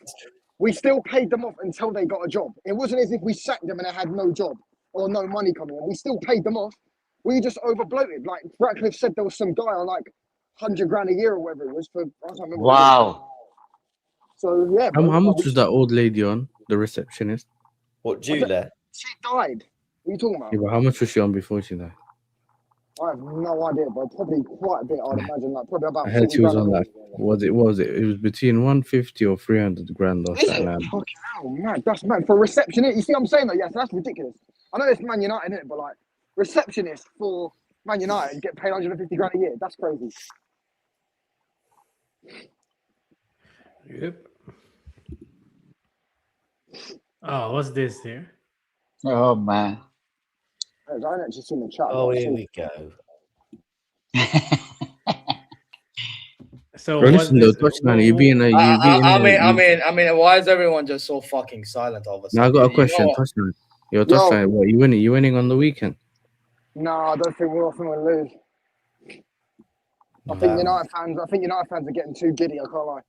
We still paid them off until they got a job. It wasn't as if we sacked them and they had no job or no money coming in. We still paid them off. We just overbloated. Like Ratcliffe said, there was some guy on like 100 grand a year or whatever it was for. I can't remember. Wow. So yeah. How much was that old lady on, the receptionist? What, Julie? She died. What are you talking about? Yeah, but how much was she on before she died? I have no idea, but probably quite a bit. I'd imagine, like probably about. I heard 40 she was grand. on like, it was between 150 or 300 grand or Is something. it? Like that. Fucking hell, man. That's mad. For a receptionist, you see what I'm saying though? Yes, that's ridiculous. I know it's Man United, innit? But like, receptionist for Man United get paid 150 grand a year. That's crazy. Yep. Oh, what's this here? Oh man. I ain't actually seen the chat. Oh, but I've here seen we go. So Bro, what's listen though, this? touchdown. You being a, I mean, why is everyone just so fucking silent all of a Now I sudden? got a You know question, what? touchdown. Your touchdown. What you winning? You winning on the weekend? No, I don't think we're often going to lose. I think United fans are getting too giddy. I can't lie.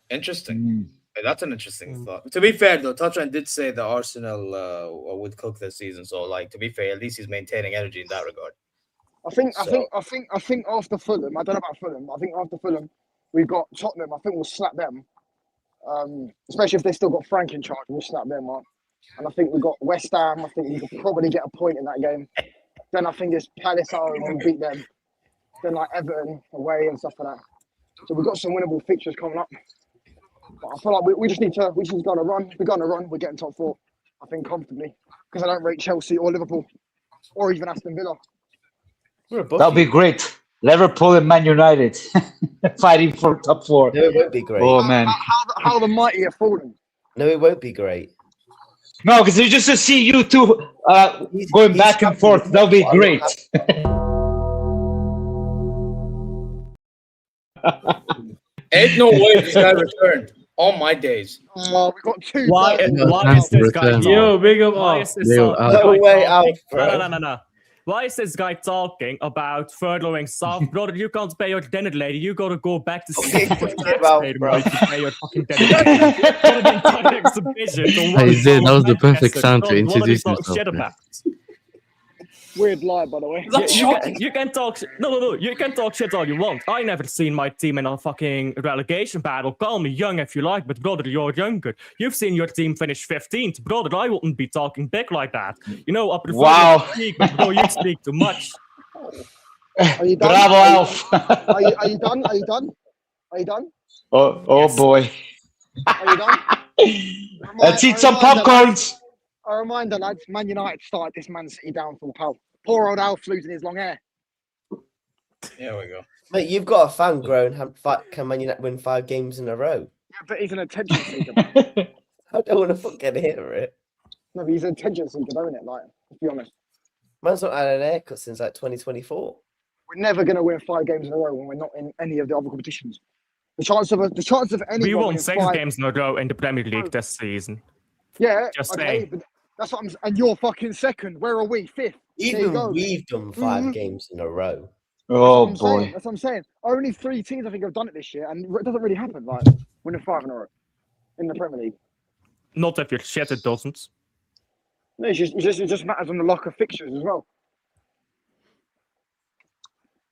Interesting. That's an interesting thought. To be fair, though, Touchdown did say that Arsenal would cook this season. So, like, to be fair, at least he's maintaining energy in that regard. I think after Fulham, I don't know about Fulham. I think after Fulham, we've got Tottenham. I think we'll slap them. Especially if they still got Frank in charge, we'll slap them up. And I think we've got West Ham. I think we could probably get a point in that game. Then I think it's Palace home, we'll beat them. Then like Everton away and stuff like that. So we've got some winnable fixtures coming up. But I feel like we just need to go on a run. If we go on a run, we're getting top 4. I think comfortably. Because I don't rate Chelsea or Liverpool or even Aston Villa. That'll be great. Liverpool and Man United fighting for top 4. No, it won't be great. Oh man. How the mighty have fallen. No, it won't be great. No, because just to see you two going back and forth, that'll be great. Ain't no way this guy returned. All my days. We got 2. Why is this guy talking? Yo, big up Why all. is this No guy way talking? out, bro. No. Why is this guy talking about furloughing staff? Brother, you can't pay your tenant lady. You gotta go back to Okay, sleep for forget about, taxpayer bro. money to pay your fucking tenant lady. For the entire exhibition. Hey, Zed, that was the perfect time to introduce What himself, shit man. about? Weird lie, by the way. You can talk. No. You can talk shit all you want. I never seen my team in a fucking relegation battle. Call me young if you like, but brother, you're younger. You've seen your team finish 15th, brother. I wouldn't be talking big like that. You know, I prefer you to speak, but bro, you speak too much. Are you done? Bravo, Alf. Are you done? Are you done? Are you done? Oh boy. Are you done? Let's eat some popcorns. A reminder, lads, Man United started this Man City downfall, pal. Poor old Alf losing his long hair. There we go. Mate, you've got a fan grown. Can Man United win 5 games in a row? Yeah, but he's an attention seeker. I don't want to fucking hear it. No, but he's an attention seeker, don't it? Like, let's be honest. Man's not had an haircut since like 2024. We're never going to win 5 games in a row when we're not in any of the other competitions. The chance of any. We won 6 games in a row in the Premier League this season. Yeah, Just okay, saying. but that's what I'm. And you're fucking second. Where are we? 5th. There you Even go. we've done 5 games in a row. Oh That's what I'm saying. boy. That's what I'm saying. Only 3 teams I think have done it this year, and it doesn't really happen. Like winning 5 in a row in the Premier League. Not if you're shit, it doesn't. No, it just matters on the luck of fixtures as well.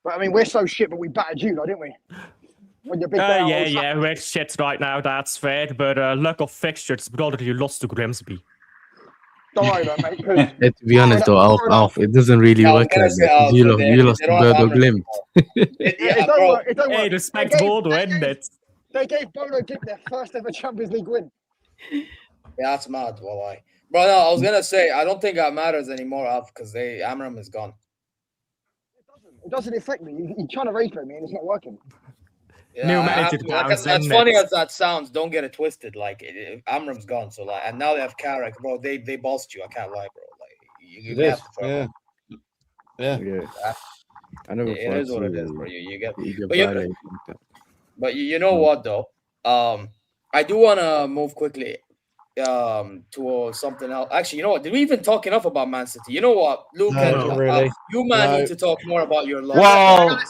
But I mean, we're so shit, but we battered you, though, didn't we? When you're big day out on Yeah, we're shit right now, that's fair. But luck of fixtures, brother, you lost to Grimsby. Don't worry though, mate. 'Cause To be honest though, Alf, it doesn't really Yeah, I was work gonna like say, that. Alf, You but lost, they- you lost they to don't have Birdo Amram Glimt. Yeah, it don't bro. work. It don't Hey, work. respect They gave- Bordeaux, they isn't gave- it? They gave Bodo Glimt their first ever Champions League win. Yeah, that's mad. Wallahi. Bro, no, I was gonna say I don't think that matters anymore, Alf, because Amram is gone. It doesn't affect me. You're trying to rage me and it's not working. Yeah, New I manager have to- like, Towns, as isn't funny it? as that sounds, don't get it twisted. Like Amram's gone, so like, and now they have Carrick, bro. They bossed you. I can't lie, bro. Like you It is. have to throw it. Yeah. Yeah. I never It thought is what it you- is, bro. You get. you get But you- violated like that. But you know what though? I do want to move quickly to something else. Actually, you know what? Did we even talk enough about Man City? You know what, Luke? No, and, not really. you man No. need to talk more about your love. Well,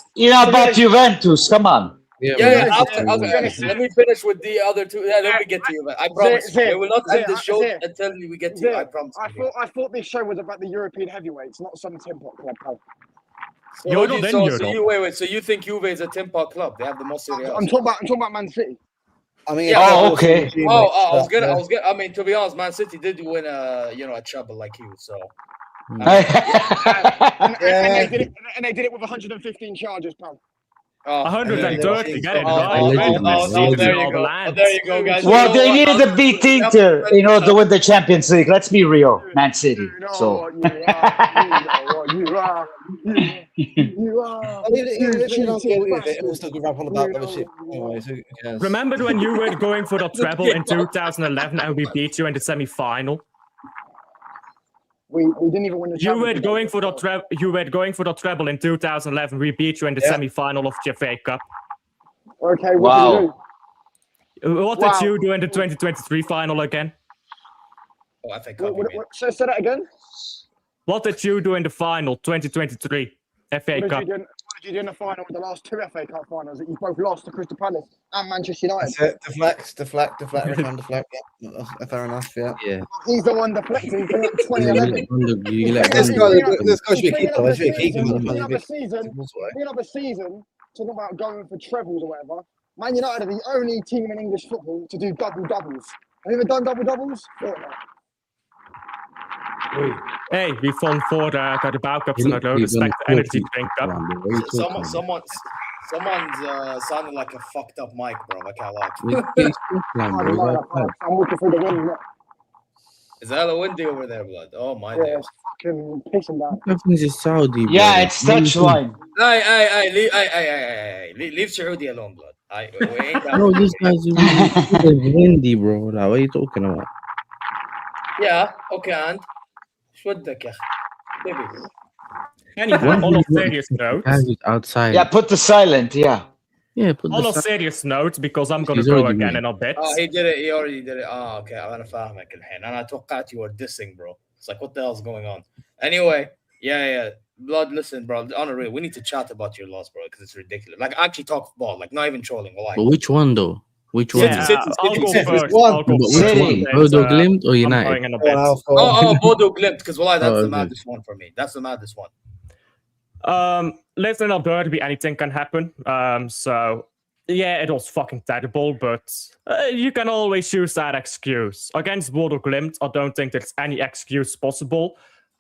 about Juventus, come on. Yeah, we yeah. have to After, finish. let me finish with the other two. Yeah, let me get to you. I promise. Zir, we will not end the Zir, show Zir, until we get to you. I Zir, promise. I thought this show was about the European heavyweights, not some Tin Pot club. Pal. So, You're what do not you- in so Europe. you wait. So you think Juve is a Tin Pot club? They have the most serious. I'm talking about Man City. I mean, Yeah, oh, okay. I was gonna. I mean, to be honest, Man City did win a treble like you. So And they did it with 115 charges, pal. 130, get it Oh, right. there you go. There you go, guys. Well, You know they what? needed to beat Inter in order to win the Champions League. Let's be real, Man City. You know So. what you are. You know what you are. You are. I mean, it literally don't get weird. It was still good rap on about the shit. Anyway, so who cares? Remember when you were going for the treble in 2011 and we beat you in the semi-final? We didn't even win the You were Champions going for the You were going for the treble in 2011. We beat you in the semi-final of the FA Cup. Okay, what Wow. did you do? What did you do in the 2023 final again? Oh, I think. Say that again. What did you do in the final 2023 FA Cup? What did you do in the final with the last two FA Cup finals that you both lost to Crystal Palace and Manchester United? That's it. Deflect, return, deflect. Yeah, fair enough. Yeah. Yeah. He's the one deflecting from 2011. You let This Gundogan- guy should be a Beginning keeper. of Should be a keeper. beginning of the season, talking about going for trebles or whatever. Man United are the only team in English football to do double doubles. Have you ever done double doubles? Hey, we won for the Baucups You and look- I you respect don't the energy talk drink to up. Ram, bro. What are you talking about? Someone's sounding like a fucked up mic, bro. I can't lie. It's Scotland, bro. It's outside. I'm walking through the wind. Is that hella windy over there, blood? Oh my Yeah, days. it's fucking pissing down. Nothing's just Saudi, bro. Yeah, it's What are you touchline. Leave Saudi alone, blood. We ain't that. No, this guy's really windy, bro. Like, what are you talking about? Yeah, okay, and شودك يا أخي. Baby. Anyhow, on a serious note, Guys is outside. Yeah, put the silent, yeah. Yeah, put on the a serious note, because I'm gonna He's go already again made. in a bit. Oh, he did it. He already did it. Oh, okay. أنا فاهمك الحين. أنا توقعت you were dissing, bro. It's like, what the hell's going on? Anyway, yeah. Blood, listen, bro. On a real, we need to chat about your loss, bro, because it's ridiculous. Like, actually talk football. Like, not even trolling. Well, But which one, though? Which one? Yeah, City, I'll go City. first. One. I'll go But which first. City. one? Bodo Glimt or I'm United? going in a bit. Bodo Glimt, because well, that's Oh, the okay. maddest one for me. That's the maddest one. Listen, up derby, anything can happen. So yeah, it was fucking terrible, but you can always use that excuse. Against Bodo Glimt, I don't think there's any excuse possible.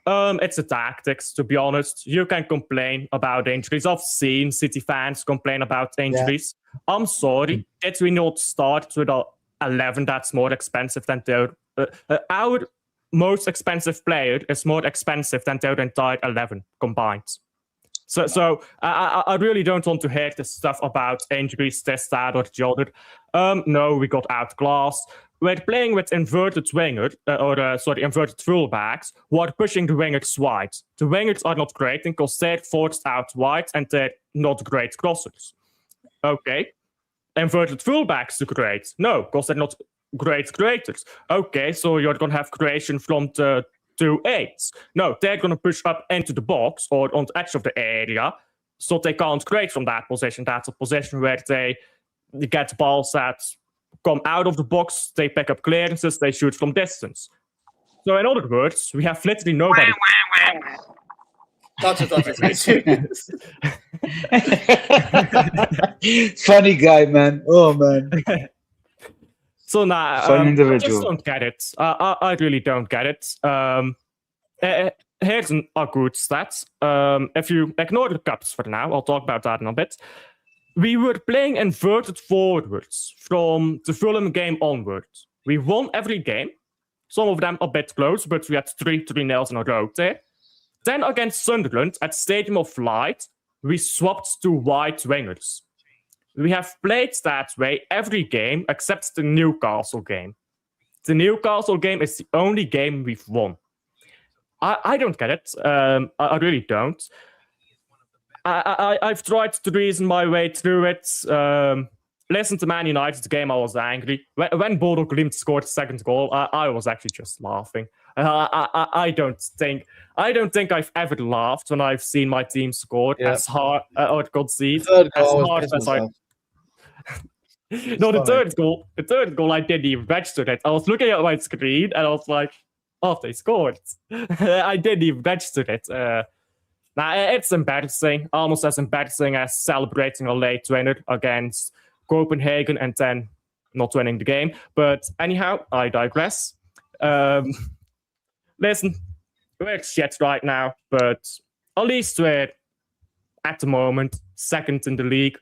It's the tactics, to be honest. You can complain about injuries. I've seen City fans complain about injuries. I'm sorry. Did we not start with a 11 that's more expensive than their... our most expensive player is more expensive than their entire 11 combined. So I really don't want to hear this stuff about injuries, this, that, or the other. No, we got outclassed. We're playing with inverted inverted fullbacks who are pushing the wingers wide. The wingers are not great because they're forced out wide and they're not great crossers. Okay. Inverted fullbacks are great. No, because they're not great creators. Okay, so you're going to have creation from the 2-8s. No, they're going to push up into the box or on the edge of the area, so they can't create from that position. That's a position where they get balls that come out of the box, they pick up clearances, they shoot from distance. So in other words, we have literally nobody. Touch it. Funny guy, man. Oh man. So now, Fun I individual. just don't get it. I really don't get it. Here's a good stats. If you ignore the cups for now, I'll talk about that in a bit. We were playing inverted forwards from the Fulham game onwards. We won every game. Some of them a bit close, but we had 3-0 in a row there. Then against Sunderland at Stadium of Light, we swapped to wide wingers. We have played that way every game except the Newcastle game. The Newcastle game is the only game we've won. I don't get it. I really don't. I've tried to reason my way through it. Listen to Man United's game, I was angry. When Bodo Glimt scored the second goal, I was actually just laughing. I don't think I've ever laughed when I've seen my team score as hard or concede as hard as I. No, the third goal, I didn't even register it. I was looking at my screen and I was like, "Oh, they scored!" I didn't even register it. Now it's embarrassing, almost as embarrassing as celebrating a late winner against Copenhagen and then not winning the game. But anyhow, I digress. Listen, we're shit right now, but at least we're at the moment second in the league.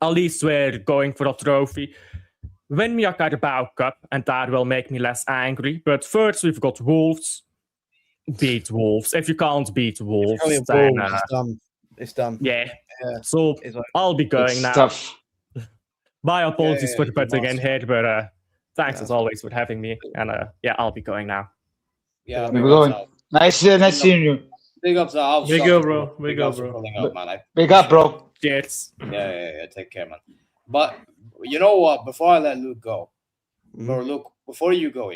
At least we're going for a trophy. Win me a Carabao Cup, and that will make me less angry. But first, we've got Wolves. Beat Wolves. If you can't beat Wolves, then it's done. Yeah. So I'll be going now. Tough. My apologies for putting in here, but thanks as always for having me. And I'll be going now. Yeah, We're going. Nice seeing you. Big ups, Al. Big up, bro. Big up, for bro. pulling out, man. Big up, bro. Cheers. Yeah. Take care, man. But you know what? Before I let Luke go, or Luke, before you go,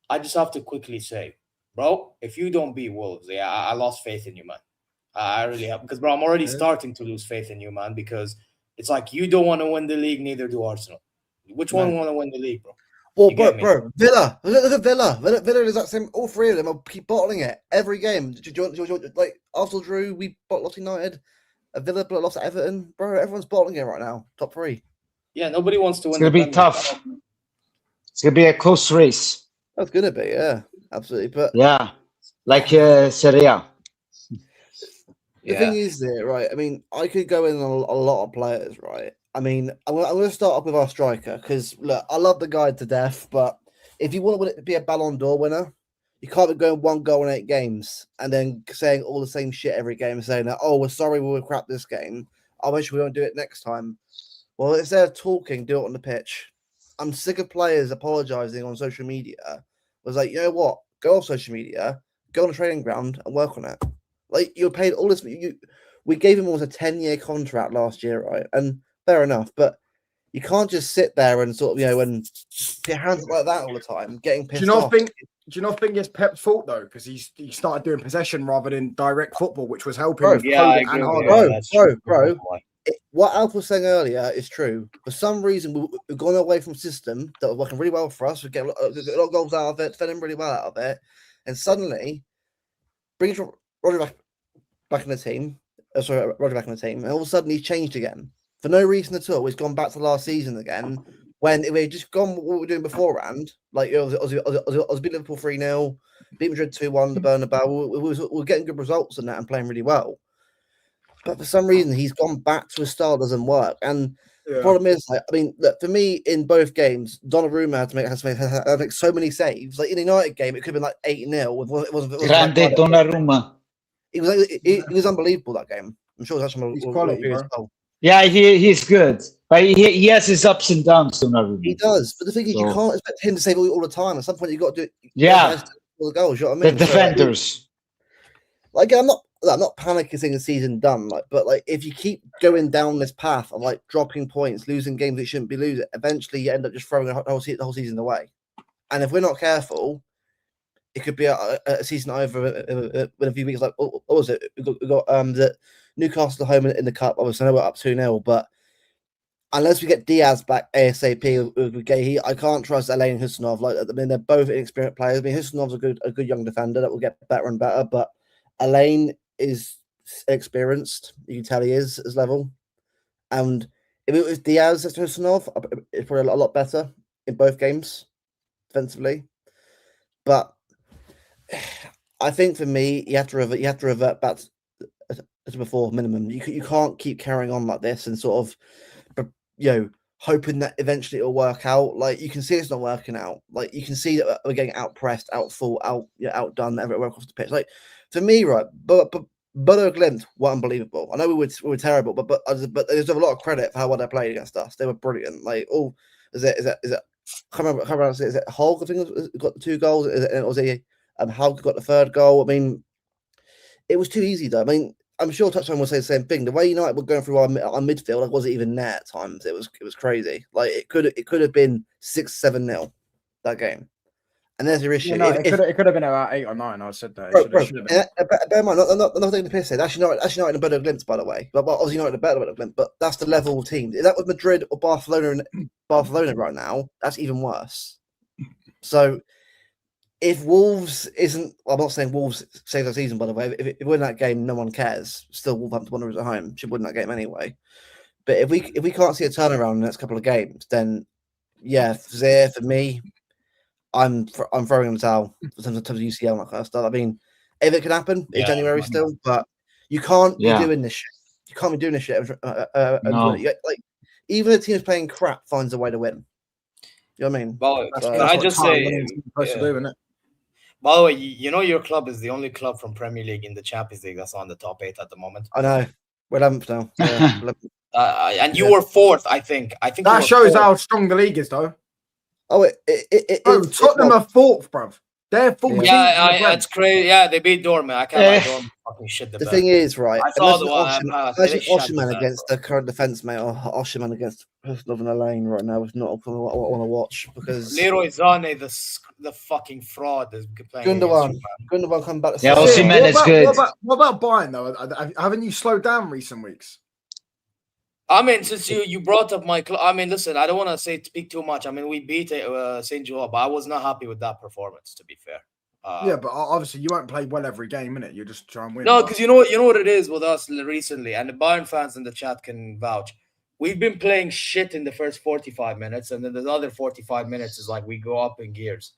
I just have to quickly say, bro, if you don't beat Wolves, I lost faith in you, man. I really have, because bro, I'm already starting to lose faith in you, man. Because it's like you don't want to win the league, neither do Arsenal. Which one want to win the league, bro? Well, bro, Villa. Look at Villa. Villa is that same. All three of them will keep bottling it every game. Like Arsenal drew, we lost United. Villa lost at Everton. Bro, everyone's bottling it right now. Top three. Yeah, nobody wants to win. It's gonna be tough. It's gonna be a close race. That's gonna be, yeah, absolutely. But yeah, like Serie A. The thing is, right? I mean, I could go in on a lot of players, right? I mean, I'm going to start off with our striker because look, I love the guy to death, but if you want to be a Ballon d'Or winner, you can't be going 1 goal in 8 games and then saying all the same shit every game, saying that, oh, we're sorry we were crap this game. I wish we won't do it next time. Well, instead of talking, do it on the pitch. I'm sick of players apologizing on social media. I was like, you know what? Go off social media, go on a training ground and work on it. Like, you were paid all this. We gave him almost a 10-year contract last year, right? And fair enough, but you can't just sit there and sort of, and get hands up like that all the time, getting pissed off. Do you not think it's Pep's fault though? Because he started doing possession rather than direct football, which was helping with Foden and Haaland. Bro. What Alf was saying earlier is true. For some reason, we've gone away from system that was working really well for us. We're getting a lot of goals out of it, defending really well out of it, and suddenly brings Rodri back in the team. Rodri back in the team, and all of a sudden he's changed again for no reason at all. He's gone back to last season again. When if we had just gone what we were doing beforehand, like I was beat Liverpool 3-0, beat Madrid 2-1, the Bernabeu, we're getting good results in that and playing really well. But for some reason, he's gone back to a style that doesn't work. And the problem is, like, I mean, look, for me, in both games, Donnarumma had to make so many saves. Like in the United game, it could have been like 8-0. It wasn't Grande Donnarumma. He was unbelievable that game. I'm sure that's he's quality, bro. Yeah, he's good. But he has his ups and downs, Donnarumma. He does. But the thing is, you can't expect him to save all the time. At some point, you've got to do it. Yeah. All the goals, you know what I mean? The defenders. Like, I'm not panicking saying the season done, but if you keep going down this path of like dropping points, losing games that you shouldn't be losing, eventually you end up just throwing the whole season away. And if we're not careful, it could be a season over in a few weeks. Like, what was it? We got the Newcastle home in the cup. Obviously, I know we're up 2-0, but unless we get Diaz back ASAP with Gahey, I can't trust Alain and Husnov. Like, I mean, they're both inexperienced players. I mean, Husnov's a good young defender that will get better and better, but Alain is experienced. You can tell he is his level. And if it was Diaz that's missing off, it's probably a lot better in both games defensively. But I think for me, you have to revert back to before minimum. You can't keep carrying on like this and sort of, hoping that eventually it'll work out. Like, you can see it's not working out. Like, you can see that we're getting outpressed, outfought, outdone everywhere across the pitch. Like, for me, right, but Glimt were unbelievable. I know we were terrible, but there's a lot of credit for how well they played against us. They were brilliant. Like, is it? I can't remember. Is it Hulk? I think got the 2 goals. Was it Hulk got the 3rd goal? I mean, it was too easy though. I mean, I'm sure Touchline will say the same thing. The way United were going through our midfield, like, wasn't even there at times. It was crazy. Like, it could have been 6-7-0 that game. And there's your issue. Yeah, no, it could have been about 8 or 9. I said that. Bear in mind, I'm not taking the piss here. Actually not in a better glimpse, by the way. But obviously not in a better glimpse. But that's the level of team. If that was Madrid or Barcelona right now, that's even worse. So if Wolves isn't, I'm not saying Wolves saved the season, by the way. If we win that game, no one cares. Still, Wolverhampton Wanderers at home should win that game anyway. But if we can't see a turnaround in the next couple of games, then yeah, for me, I'm throwing in the towel in terms of UCL and that kind of stuff. I mean, if it can happen in January still, but you can't be doing this shit. You can't be doing this shit. No. Like, even a team who's playing crap finds a way to win. You know what I mean? Well, can I just say, by the way, your club is the only club from Premier League in the Champions League that's on the top 8 at the moment. I know. We're 11th now. Yeah, and you were 4th, I think. That shows how strong the league is, though. Oh, Tottenham are 4th, bruv. They're 14th. Yeah, it's crazy. Yeah, they beat Dortmund. I can't lie, Dortmund fucking shit the bed. Thing is, right, I saw the one. Osherman against the current defence, mate, or Osherman against Loving a Lane right now is not what I want to watch, because Leroy Sané, the fucking fraud, is playing. Gundogan come back. Yeah, Osimhen is good. What about Bayern, though? Haven't you slowed down recent weeks? I mean, since you brought up my club, I mean, listen, I don't want to speak too much. I mean, we beat St. Joel, but I was not happy with that performance, to be fair. Yeah, but obviously you won't play well every game, innit? You just try and win. No, because you know what it is with us recently, and the Bayern fans in the chat can vouch. We've been playing shit in the first 45 minutes, and then the other 45 minutes is like we go up in gears.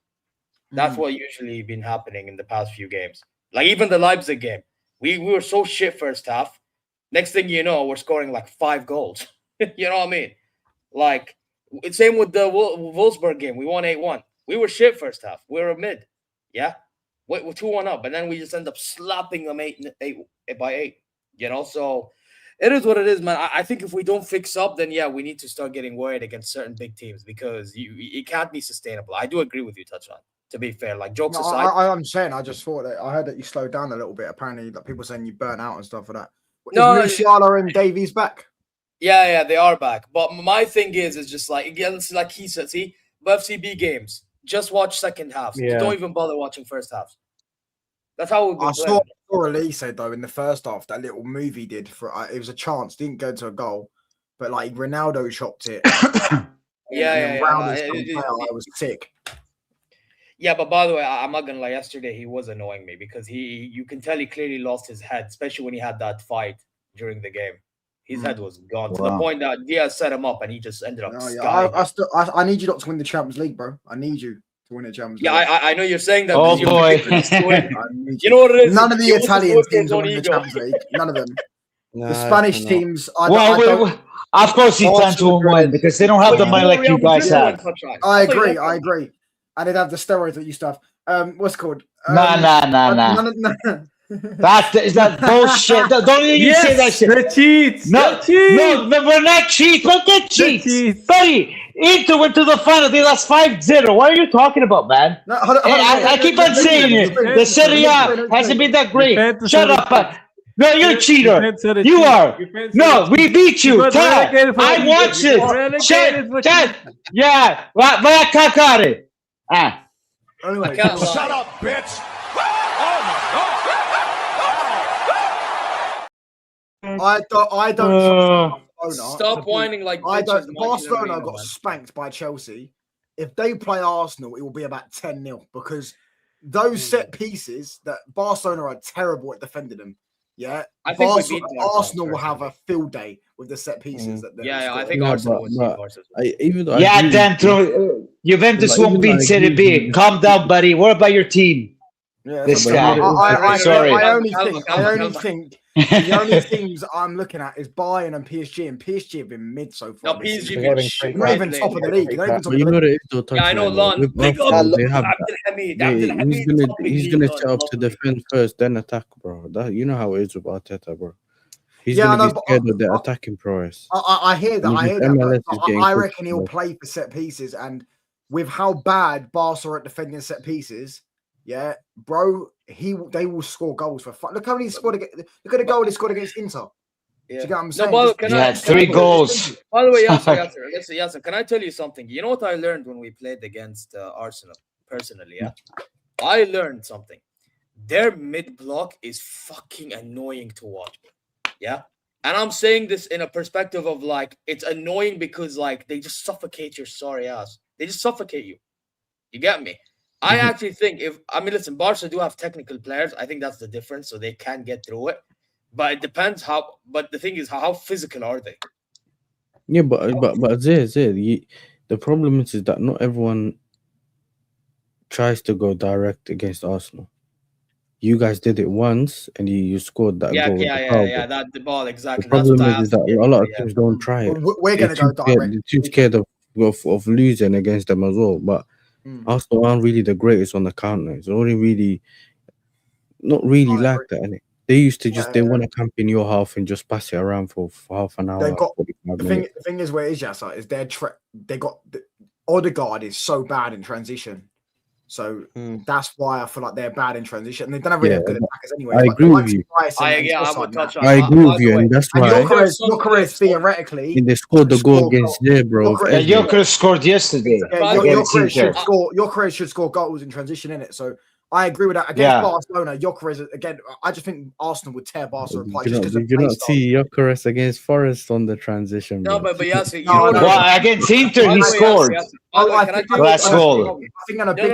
That's what usually been happening in the past few games. Like, even the Leipzig game, we were so shit first half. Next thing you know, we're scoring like 5 goals. You know what I mean? Like, same with the Wolfsburg game. We won 8-1. We were shit first half. We were a mid. Yeah? We're 2-1 up. And then we just end up slapping them 8 by 8. You know? So it is what it is, man. I think if we don't fix up, then yeah, we need to start getting worried against certain big teams, because it can't be sustainable. I do agree with you, Touchline. To be fair, like, jokes aside. I'm saying, I just thought that I heard that you slowed down a little bit. Apparently, that people saying you burn out and stuff like that. No, is Musiala and Davies back? Yeah, they are back. But my thing is just like, again, it's like he said, see, FCB games, just watch second halves. Yeah. Don't even bother watching first halves. That's how we've been playing. I saw Lee said, though, in the first half, that little move he did for it was a chance, didn't go to a goal, but like Ronaldo chopped it. Yeah. I was sick. Yeah, but by the way, I'm not gonna lie. Yesterday he was annoying me because you can tell he clearly lost his head, especially when he had that fight during the game. His head was gone to the point that Diaz set him up and he just ended up. I need you not to win the Champions League, bro. I need you to win the Champions League. Yeah, I know you're saying that. Oh boy, you know what it is? None of the Italian teams win the Champions League. None of them. The Spanish teams. Of course, Italy will win because they don't have the money like you guys have. I agree. And they'd have the steroids that you used to have. What's it called? Nah. Is that bullshit? Don't even say that shit. The cheats. No, we're not cheats. Look at cheats. Buddy, Inter went to the final. They lost 5-0. What are you talking about, man? No, hold on, I keep on saying it. The Serie A hasn't been that great. Shut up. No, you're a cheater. You are. No, we beat you. I watched it. Shut. Yeah. Vai a cacare. Anyway, shut up, bitch. I don't. Stop whining like bitches. Barcelona got spanked by Chelsea. If they play Arsenal, it will be about 10-0 because those set pieces that Barcelona are terrible at defending them. yeah, I think Arsenal will have a field day with the set pieces. I think Arsenal will beat Barca. Damn true. Juventus won't beat Serie B. Calm down, buddy. What about your team? Yeah, this guy. Sorry. I only think the only teams I'm looking at is Bayern and PSG, and PSG have been mid so far. No, PSG been shit. Not even top of the league. Yeah, I know, Lon. Big up Abdulhamid. He's gonna set up to defend first, then attack, bro. You know how it is with Arteta, bro. He's gonna be scared of the attacking prowess. I hear that. I reckon he'll play for set pieces, and with how bad Barca are at defending set pieces. Yeah, bro, they will score goals for fun. Look how many scored against. Look at the goal they scored against Inter. Do you get what I'm saying? No, 3 goals. By the way, Yasser, can I tell you something? You know what I learned when we played against Arsenal, personally, yeah? I learned something. Their mid-block is fucking annoying to watch, yeah? And I'm saying this in a perspective of, like, it's annoying because, like, they just suffocate your sorry ass. They just suffocate you. You get me? I actually think listen, Barca do have technical players. I think that's the difference, so they can get through it. But it depends but the thing is, how physical are they? Yeah, but the problem is that not everyone tries to go direct against Arsenal. You guys did it once, and you scored that goal. Yeah, that the ball, exactly. The problem is that a lot of teams don't try it. We're going to go direct. They're too scared of losing against them as well, but Arsenal aren't really the greatest on the counter. It's only not really like that, innit? They used to they want to camp in your half and just pass it around for half an hour. The thing is where it is, Yasser, is they got Odegaard is so bad in transition. So that's why I feel like they're bad in transition. And they don't have really good attackers anyway. I agree with you. I agree with you, and that's why Gyökeres theoretically they scored the goal against there, bro. Gyökeres scored yesterday. Gyökeres should score goals in transition, innit? So I agree with that. Against Barcelona, Gyökeres, again, I just think Arsenal would tear Barca apart. Did you not see Gyökeres against Forest on the transition? No, but Yasser, against Inter, he scored. Last goal. I think on a big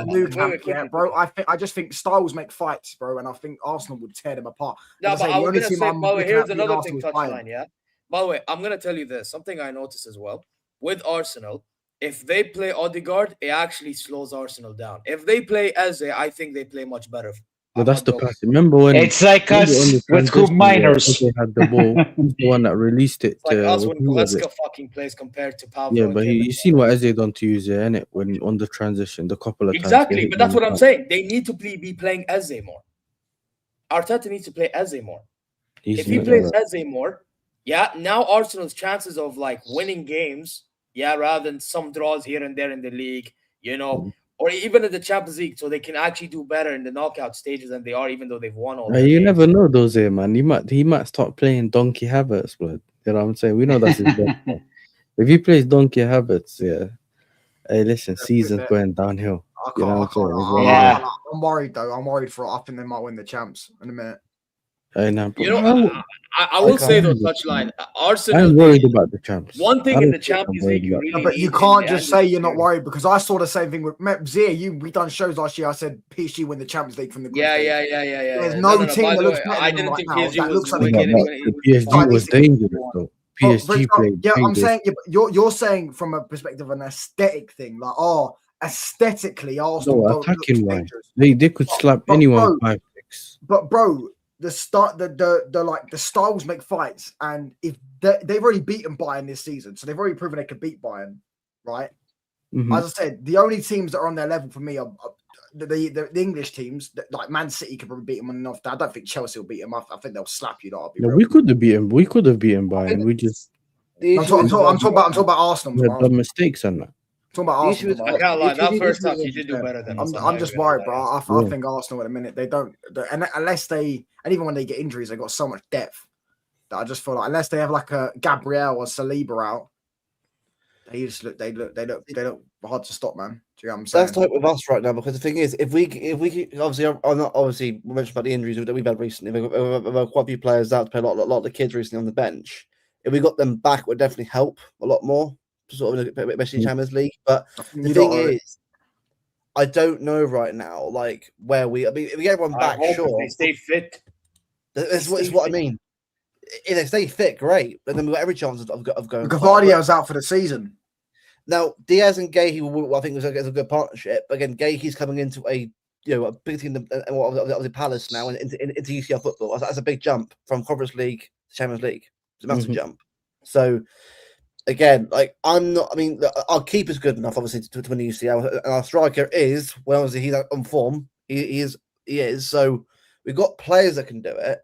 new camp, bro. I just think styles make fights, bro, and I think Arsenal would tear them apart. No, but I was going to say, by the way, here's another thing, touchline, yeah? By the way, I'm going to tell you this, something I noticed as well. With Arsenal, if they play Odegaard, it actually slows Arsenal down. If they play Eze, I think they play much better. But that's the pass. Remember when it's like us with Coop Miners. They had the ball. He's the one that released it. Like us when Goretzka fucking plays compared to Pavlo. Yeah, but you seen what Eze done to Eze, innit? When on the transition, the couple of times. Exactly, but that's what I'm saying. They need to be playing Eze more. Arteta needs to play Eze more. If he plays Eze more, now Arsenal's chances of like winning games, rather than some draws here and there in the league, or even in the Champions League, so they can actually do better in the knockout stages than they are, even though they've won all. You never know, those man. He might start playing Donkey Havertz, blood. You know what I'm saying? We know that's his best. If he plays Donkey Havertz, hey, listen, season's going downhill. I'm worried though. I'm worried for. I think they might win the champs in a minute. I know. I will say though, touchline. Arsenal. I'm worried about the champs. One thing in the Champions League, but you can't just say you're not worried, because I saw the same thing with Zier. We done shows last year. I said PSG win the Champions League from the group. Yeah. There's no team that looks better. I didn't think PSG was PSG was dangerous though. PSG played. Yeah, I'm saying you're saying from a perspective of an aesthetic thing, like aesthetically, Arsenal. No, attacking wise, they could slap anyone 5-6. But bro. The styles make fights, and if they've already beaten Bayern this season, so they've already proven they could beat Bayern, right? As I said, the only teams that are on their level for me are the English teams. Like Man City could probably beat them enough. I don't think Chelsea will beat them. I think they'll slap you. We could have beaten. We could have beaten Bayern. We just. I'm talking about Arsenal. The mistakes on that. Talking about Arsenal, I can't lie. That first half, you did do better than us. I'm just worried, bro. I think Arsenal at the minute, they don't, unless they, and even when they get injuries, they got so much depth that I just feel like unless they have like a Gabriel or Saliba out, they look hard to stop, man. Do you know what I'm saying? That's like with us right now, because the thing is, if we obviously we mentioned about the injuries that we've had recently. We've got quite a few players out to play a lot of the kids recently on the bench. If we got them back, it would definitely help a lot more. Sort of especially Champions League, but the thing is, I don't know right now, like where we. I mean, if we get everyone back, sure. They stay fit. That's what I mean. If they stay fit, great. But then we've got every chance of going. Gavardio's out for the season. Now, Diaz and Gay, I think is a good partnership. But again, Gay, he's coming into a a big team, and obviously Palace now, and into UCL football. That's a big jump from Conference League to Champions League. It's a massive jump. So again, like our keeper's good enough, obviously, to win the UCL, and our striker is obviously he's on form. He is. So we've got players that can do it.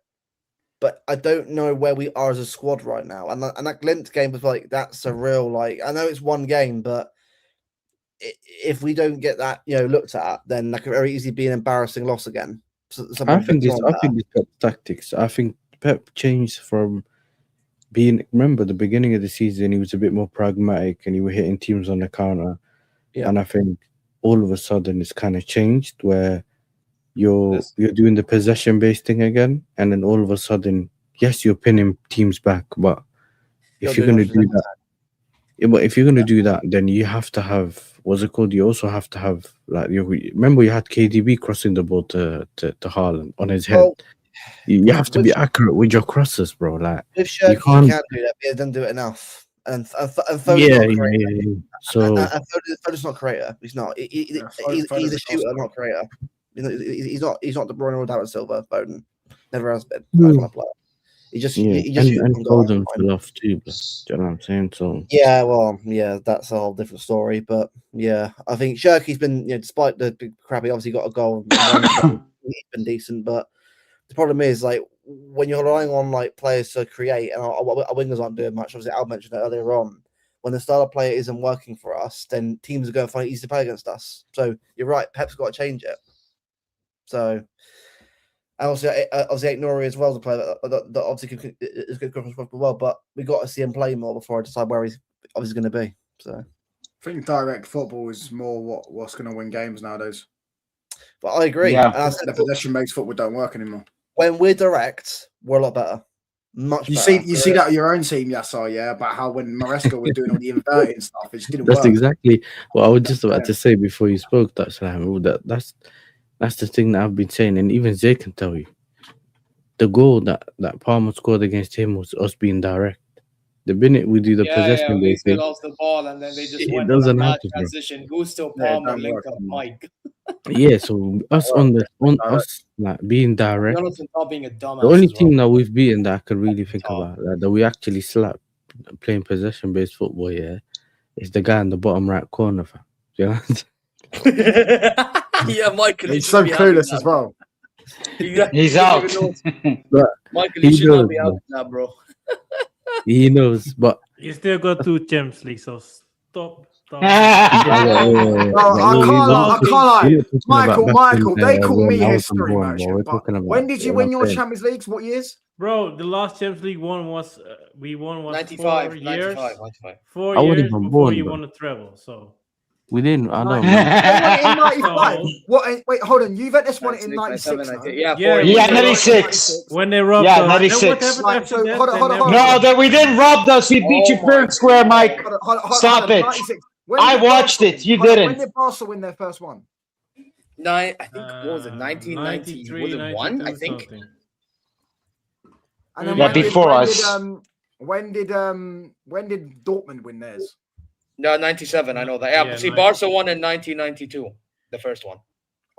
But I don't know where we are as a squad right now. And that Glimt game was like, that's a real, I know it's one game, but if we don't get that, looked at, then that could very easily be an embarrassing loss again. I think it's Pep tactics. I think Pep changed from remember the beginning of the season, he was a bit more pragmatic and he was hitting teams on the counter. Yeah. And I think all of a sudden it's kind of changed where you're doing the possession-based thing again, and then all of a sudden, yes, you're pinning teams back, but if you're going to do that, then you have to have what's it called? You also have to have remember you had KDB crossing the ball to Haaland on his head. You have to be accurate with your crosses, bro. Like if Shirky can't do that, but he doesn't do it enough. And Foden's not creator. So Foden's not creator. He's not. He's a shooter, not creator. He's not De Bruyne or David Silva. Foden never has been. He just and Foden fell off too. Do you know what I'm saying? So that's a whole different story. But yeah, I think Shirky's been, despite the big crap, he obviously got a goal. He's been decent, but the problem is when you're relying on players to create, and our wingers aren't doing much. Obviously, Al mentioned it earlier on. When the style of play isn't working for us, then teams are going to find it easy to play against us. So you're right, Pep's got to change it. So, and obviously Nori as well, the player that obviously is good cross as well. But we got to see him play more before I decide where he's obviously going to be. So, I think direct football is more what's going to win games nowadays. But I agree. Yeah, and I said the possession-based football don't work anymore. When we're direct, we're a lot better. Much better. You see that with your own team, about how when Maresca was doing all the inverting stuff, it just didn't work. That's exactly what I was just about to say before you spoke. That's the thing that I've been saying, and even Zay can tell you. The goal that Palmer scored against him was us being direct. The minute we do the possession, they lost the ball, and then they just went on a bad transition. Gusto, Palmer, linked up Mike. Yeah, so us us being direct. Jonathan not being a dumbass. The only team that we've beaten that I could really think about that we actually slapped playing possession-based football, is the guy in the bottom right corner. You know? Yeah, Michael. He's so clueless as well. He's out. Michael, you should not be out now, bro. He knows, but you still got 2 Champions League, so stop. I can't lie. Michael, they call me history merchant. When did you win your Champions Leagues? What years? Bro, the last Champions League one was 95 4 years. 95. 4 years before you won the treble, so. We didn't. I know. In 95. What? Wait, hold on. Juventus won it in 96. Yeah, 96. When they robbed. 96. Hold on. No, we didn't rob us. We beat you fair and square, Mike. Stop it. I watched it. You didn't. When did Barca win their first one? I think what was it? 1990? Was it 1? I think. And then before us. When did Dortmund win theirs? No, 97. I know that. Yeah, see, Barca won in 1992, the first one.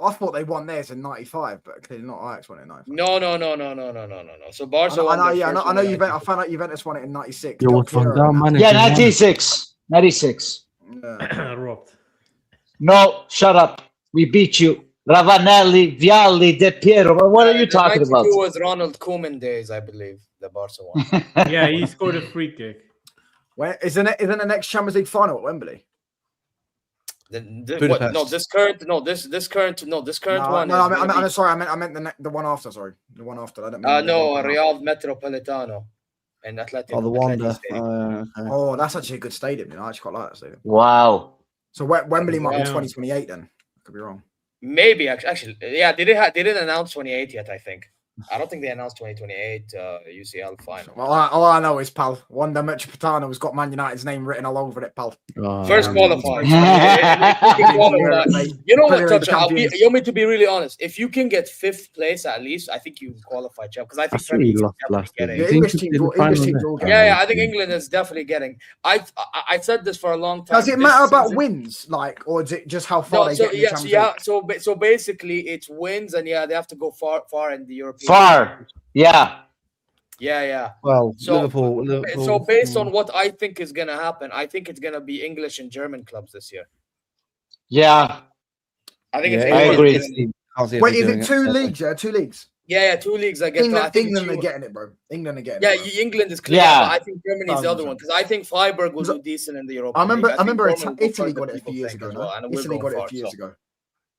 I thought they won theirs in 95, but clearly not. Ajax won it in 95. No. So Barca won. I know Juventus. I found out Juventus won it in 96. Yeah, 96. 96. Robbed. No, shut up. We beat you. Ravanelli, Vialli, De Piero. But what are you talking about? It was Ronald Koeman days, I believe. The Barca one. Yeah, he scored a free kick. When isn't the next Champions League final at Wembley? This current one. No, I'm sorry. I meant the one after. Sorry, the one after. I don't mean Real Metropolitano and Atletico. Oh, the Wanda. Oh, that's actually a good stadium. I actually quite like that stadium. Wow. So Wembley might be 2028 then. I could be wrong. Maybe actually, yeah. They didn't announce 28 yet. I think. I don't think they announced 2028 UCL final. Well, all I know is, pal, Wanda Metropolitano has got Man United's name written all over it, pal. First qualifier. You know what, Touch? You want me to be really honest? If you can get 5th place at least, I think you qualify, Chef. Because I think Premier League is getting. Yeah, I think England is definitely getting. I said this for a long time. Does it matter about wins, like, or is it just how far they get in the Champions League? So basically, it's wins, and they have to go far in the European. Far, yeah. Well, so, Liverpool. So based on what I think is going to happen, I think it's going to be English and German clubs this year. Yeah. I think it's. I agree. Wait, is it 2 leagues? Yeah, 2 leagues. Yeah, 2 leagues. I guess. England are getting it, bro. England are getting it. Yeah, England is clear. Yeah. But I think Germany is the other one because I think Freiburg will do decent in the Europe. I remember Italy got it a few years ago. Italy got it a few years ago.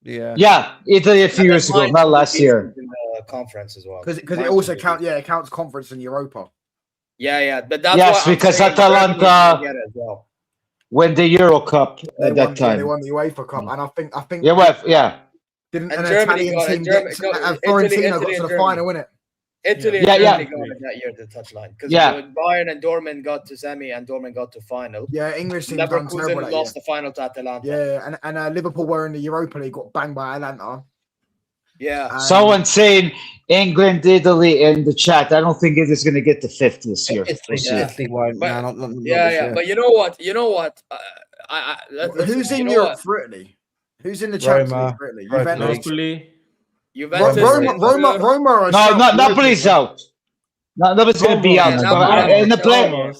Yeah, Italy a few years ago, not last year. In the conference as well. Because it also counts. Yeah, it counts conference and Europa. Yeah, but that's why because Atalanta won the Euro Cup at that time. They won the UEFA Cup, and I think. Yeah. Didn't an Italian team get? And Fiorentina got to the final, innit? Italy and Germany got it that year to the touchline because Bayern and Dortmund got to semi and Dortmund got to final. Yeah, English team Leverkusen lost the final to Atalanta. Yeah, and Liverpool were in the Europa League, got banged by Atalanta. Yeah. Someone saying England, Italy in the chat. I don't think it is going to get to 5th this year. Italy won't. But you know what? Who's in Europe for Italy? Who's in the Champions League for Italy? Juventus. Roma. No, Napoli's out. Nobody's going to be out. In the play,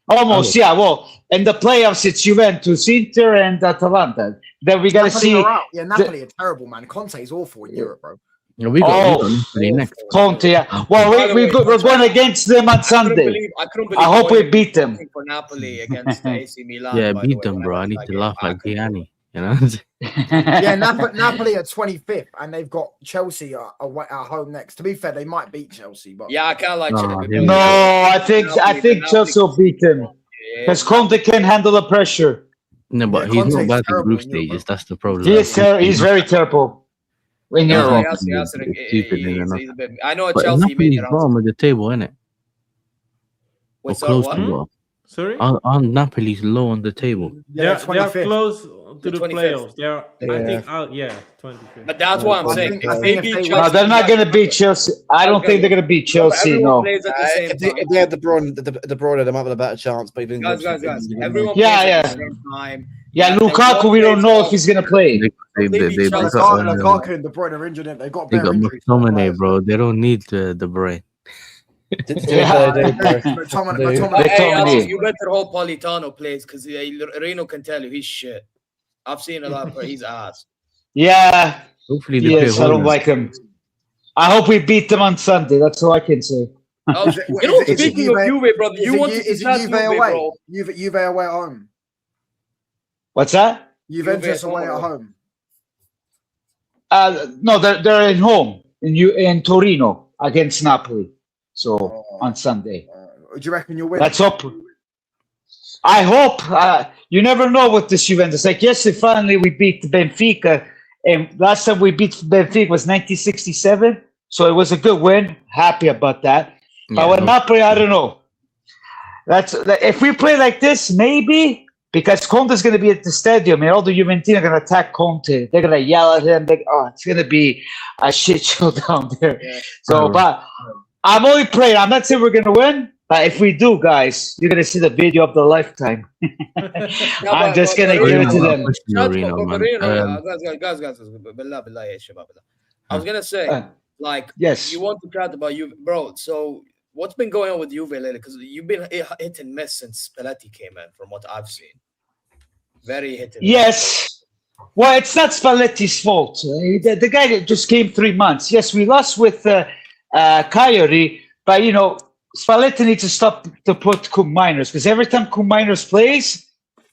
almost. Yeah. Well, in the playoffs, it's Juventus, Inter, and Atalanta. Then we got to see. Yeah, Napoli are terrible, man. Conte is awful in Europe, bro. Yeah, we got Napoli next. Conte. Yeah. Well, we're going against them on Sunday. I hope we beat them. For Napoli against AC Milan. Yeah, beat them, bro. I need to laugh like Gianni. You know? Yeah, Napoli are 25th, and they've got Chelsea at home next. To be fair, they might beat Chelsea, but yeah, I can't like Chelsea. No, I think Chelsea will beat them because Conte can handle the pressure. No, but he's not bad in group stages. That's the problem. He's very terrible in Europe. I know but Chelsea Napoli's bottom of the table, isn't it? What's close to what? Sorry? Aren't Napoli's low on the table? They are close to the playoffs. They are, I think, 25th. But that's what I'm saying. No, they're not going to beat Chelsea. I don't think they're going to beat Chelsea. No. If they had De Bruyne, they might have a better chance. But guys, everyone plays at the same time. Yeah, Lukaku, we don't know if he's going to play. Lukaku and De Bruyne are injured. They got McTominay, bro. They don't need De Bruyne. You better hope Politano plays because Rino can tell you he's shit. I've seen a lot, but he's ass. Yeah. Hopefully, yes, I don't like him. I hope we beat them on Sunday. That's all I can say. Speaking of Juve, brother, you want to Juve away? Juve away at home. What's that? Juventus away at home. No, they're at home in Torino against Napoli. So on Sunday. Do you reckon you'll win? Let's hope. I hope. You never know with this Juventus. Like yesterday, finally we beat Benfica, and last time we beat Benfica was 1967. So it was a good win. Happy about that. But with Napoli, I don't know. If we play like this, maybe because Conte's going to be at the stadium, and all the Juventini are going to attack Conte. They're going to yell at him. It's going to be a shit show down there. Yeah. So, but I'm only praying. I'm not saying we're going to win. But if we do, guys, you're going to see the video of the lifetime. I'm just going to give it to them. I was going to say, yes, you want to chat about you, bro. So what's been going on with Juve lately? Because you've been hit and miss since Spalletti came in, from what I've seen. Very hit and miss. Yes. Well, it's not Spalletti's fault. The guy just came 3 months. Yes, we lost with Cagliari, but, you know, Spalletti needs to stop to put Cum Minors because every time Cum Minors plays,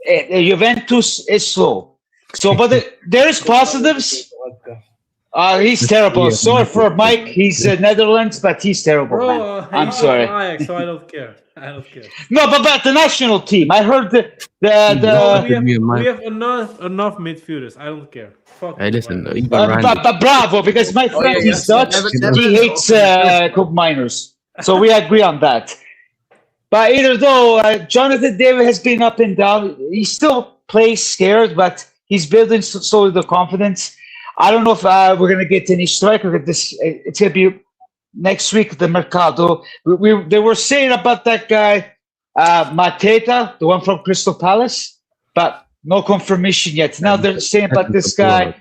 Juventus is slow. So, but there is positives. He's terrible. Sorry for Mike. He's Netherlands, but he's terrible. Bro, I'm sorry. Ajax, so I don't care. I don't care. No, but the national team. I heard we have enough midfielders. I don't care. Fuck. Hey, listen, but bravo, because my friend is Dutch. He hates cup minors, so we agree on that. But either though, Jonathan David has been up and down. He still plays scared, but he's building slowly the confidence. I don't know if we're gonna get any striker. It's gonna be next week at the Mercado. They were saying about that guy, Mateta, the one from Crystal Palace, but no confirmation yet. Now they're saying about this guy,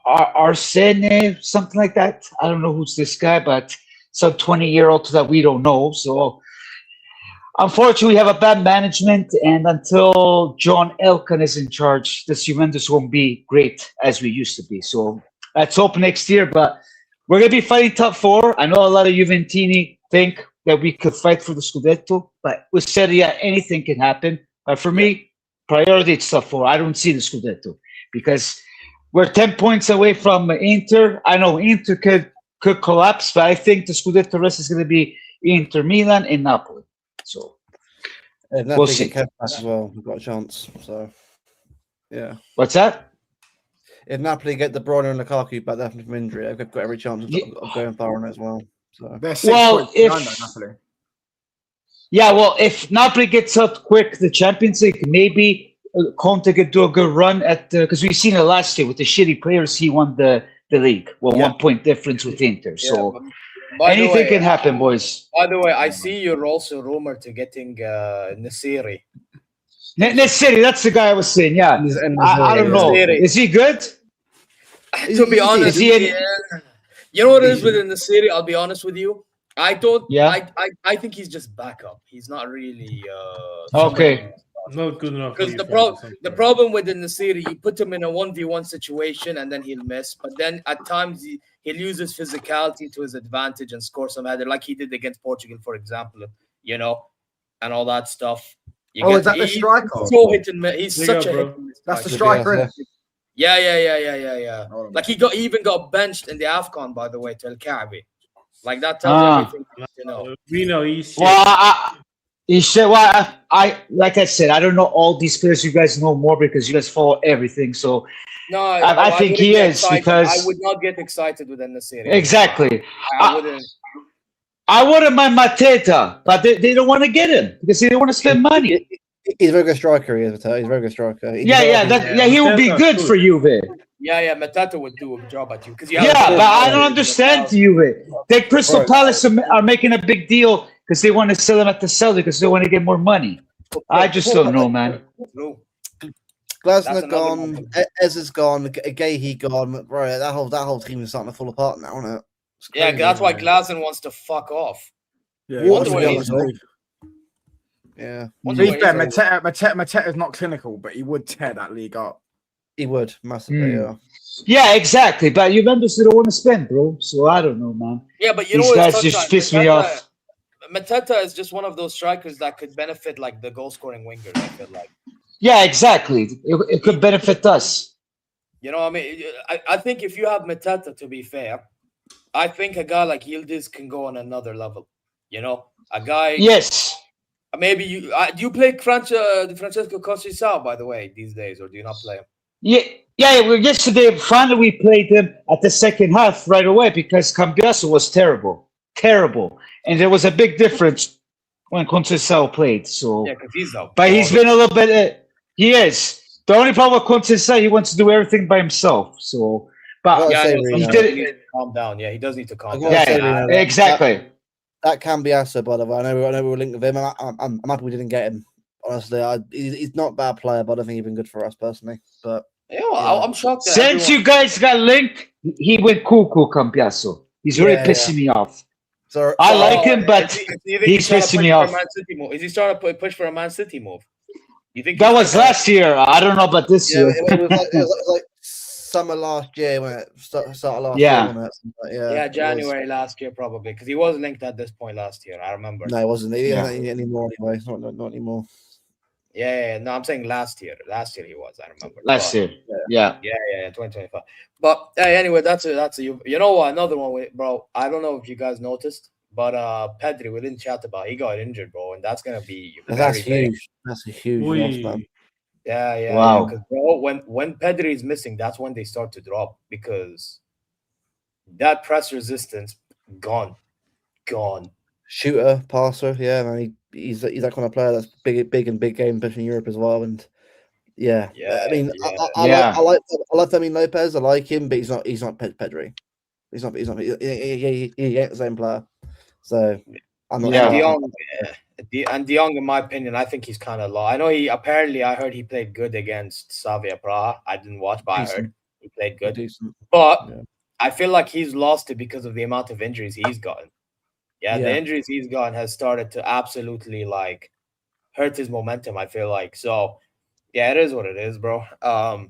Arsene, something like that. I don't know who's this guy, but some 20-year-old that we don't know. So unfortunately, we have a bad management, and until John Elkann is in charge, this Juventus won't be great as we used to be. So let's hope next year, but we're going to be fighting top four. I know a lot of Juventini think that we could fight for the Scudetto, but with Serie A, anything can happen. But for me, priority is top four. I don't see the Scudetto because we're 10 points away from Inter. I know Inter could collapse, but I think the Scudetto race is going to be Inter, Milan, and Napoli. So we'll see. As well, we've got a chance. So yeah. What's that? If Napoli get De Bruyne and Lukaku back there from injury, they've got every chance of going far on it as well. So they're 6 points behind Napoli. Yeah, well, if Napoli gets up quick, the Champions League, maybe Conte could do a good run at because we've seen it last year with the shitty players. He won the league. Well, 1 point difference with Inter. So anything can happen, boys. By the way, I see you're also rumored to getting Nassiri. Nassiri, that's the guy I was saying. Yeah, I don't know. Is he good? To be honest, you know what it is with Nassiri? I'll be honest with you. I don't. Yeah. I think he's just backup. He's not really. Okay. Not good enough. Because the problem with the Nassiri, you put him in a 1v1 situation and then he'll miss. But then at times he'll use his physicality to his advantage and score some header, like he did against Portugal, for example. You know, and all that stuff. Is that the striker? So hit and miss. He's such a hit and miss. That's the striker. Yeah. Like he even got benched in the AFCON, by the way, to El Kaabi. Like that tells everything you know. Rino, he's I like I said, I don't know all these players. You guys know more because you guys follow everything. So no, I think he is because I would not get excited with Nassiri. Exactly. I wouldn't. I wouldn't mind Mateta, but they don't want to get him because they don't want to spend money. He's a very good striker. He's a very good striker. He would be good for Juve. Yeah, Mateta would do a job at you because but I don't understand Juve. The Crystal Palace are making a big deal because they want to sell him at the seller because they want to get more money. I just don't know, man. Glasner gone, Ez is gone, Gahey gone, bro. That whole team is starting to fall apart now, isn't it? Yeah, that's why Glasner wants to fuck off. Yeah. To be fair, Mateta is not clinical, but he would tear that league up. He would massively. Yeah, exactly. But Juventus don't want to spend, bro. So I don't know, man. Yeah, but you these know guys just piss me off. Mateta is just one of those strikers that could benefit like the goal scoring wingers. I feel like. Yeah, exactly. It could benefit us. You know, what I mean, I think if you have Mateta, to be fair, I think a guy like Yildiz can go on another level. You know, a guy. Yes. Maybe you do you play Francesco Conceição, by the way, these days, or do you not play him? Yeah. Yesterday, finally, we played him at the second half right away because Cambiasso was terrible, and there was a big difference when Conceição played. So, yeah, because he's out. But he's been a little bit. He is. The only problem with Conceição, he wants to do everything by himself. So, but he did calm down. Yeah, he does need to calm down. Yeah, exactly. That Cambiasso, by the way. I know we were linked with him. I'm happy we didn't get him. Honestly, he's not a bad player, but I don't think he's been good for us personally. But I'm shocked. Since you guys got linked, he went cuckoo, Cambiasso. He's really pissing me off. I like him, but he's pissing me off. Is he starting to push for a Man City move? You think that was last year? I don't know about this year. It was like summer last year when it started last year. Yeah, January last year probably because he was linked at this point last year. I remember. No, he wasn't. He didn't anymore anyway. Not anymore. Yeah. No, I'm saying last year. Last year he was. I remember. Last year. Yeah. 2025. But anyway, that's a you know what? Another one, bro. I don't know if you guys noticed, But Pedri, we didn't chat about. He got injured, bro, and that's gonna be That's very huge. That's a huge loss, man. Yeah. Wow. Because bro, when Pedri is missing, that's when they start to drop because that press resistance gone. Shooter, passer, yeah, man. He's that kind of player that's big in big game, especially in Europe as well. And I mean, I like Fermin Lopez. I like him, but he's not Pedri. He's not. He ain't the same player. So I'm not. And De Jong, in my opinion, I think he's kind of low. I know I heard he played good against Slavia Praha. I didn't watch, but I heard he played good. But I feel like he's lost it because of the amount of injuries he's gotten. Yeah, the injuries he's gotten has started to absolutely like hurt his momentum, I feel like. So yeah, it is what it is, bro. And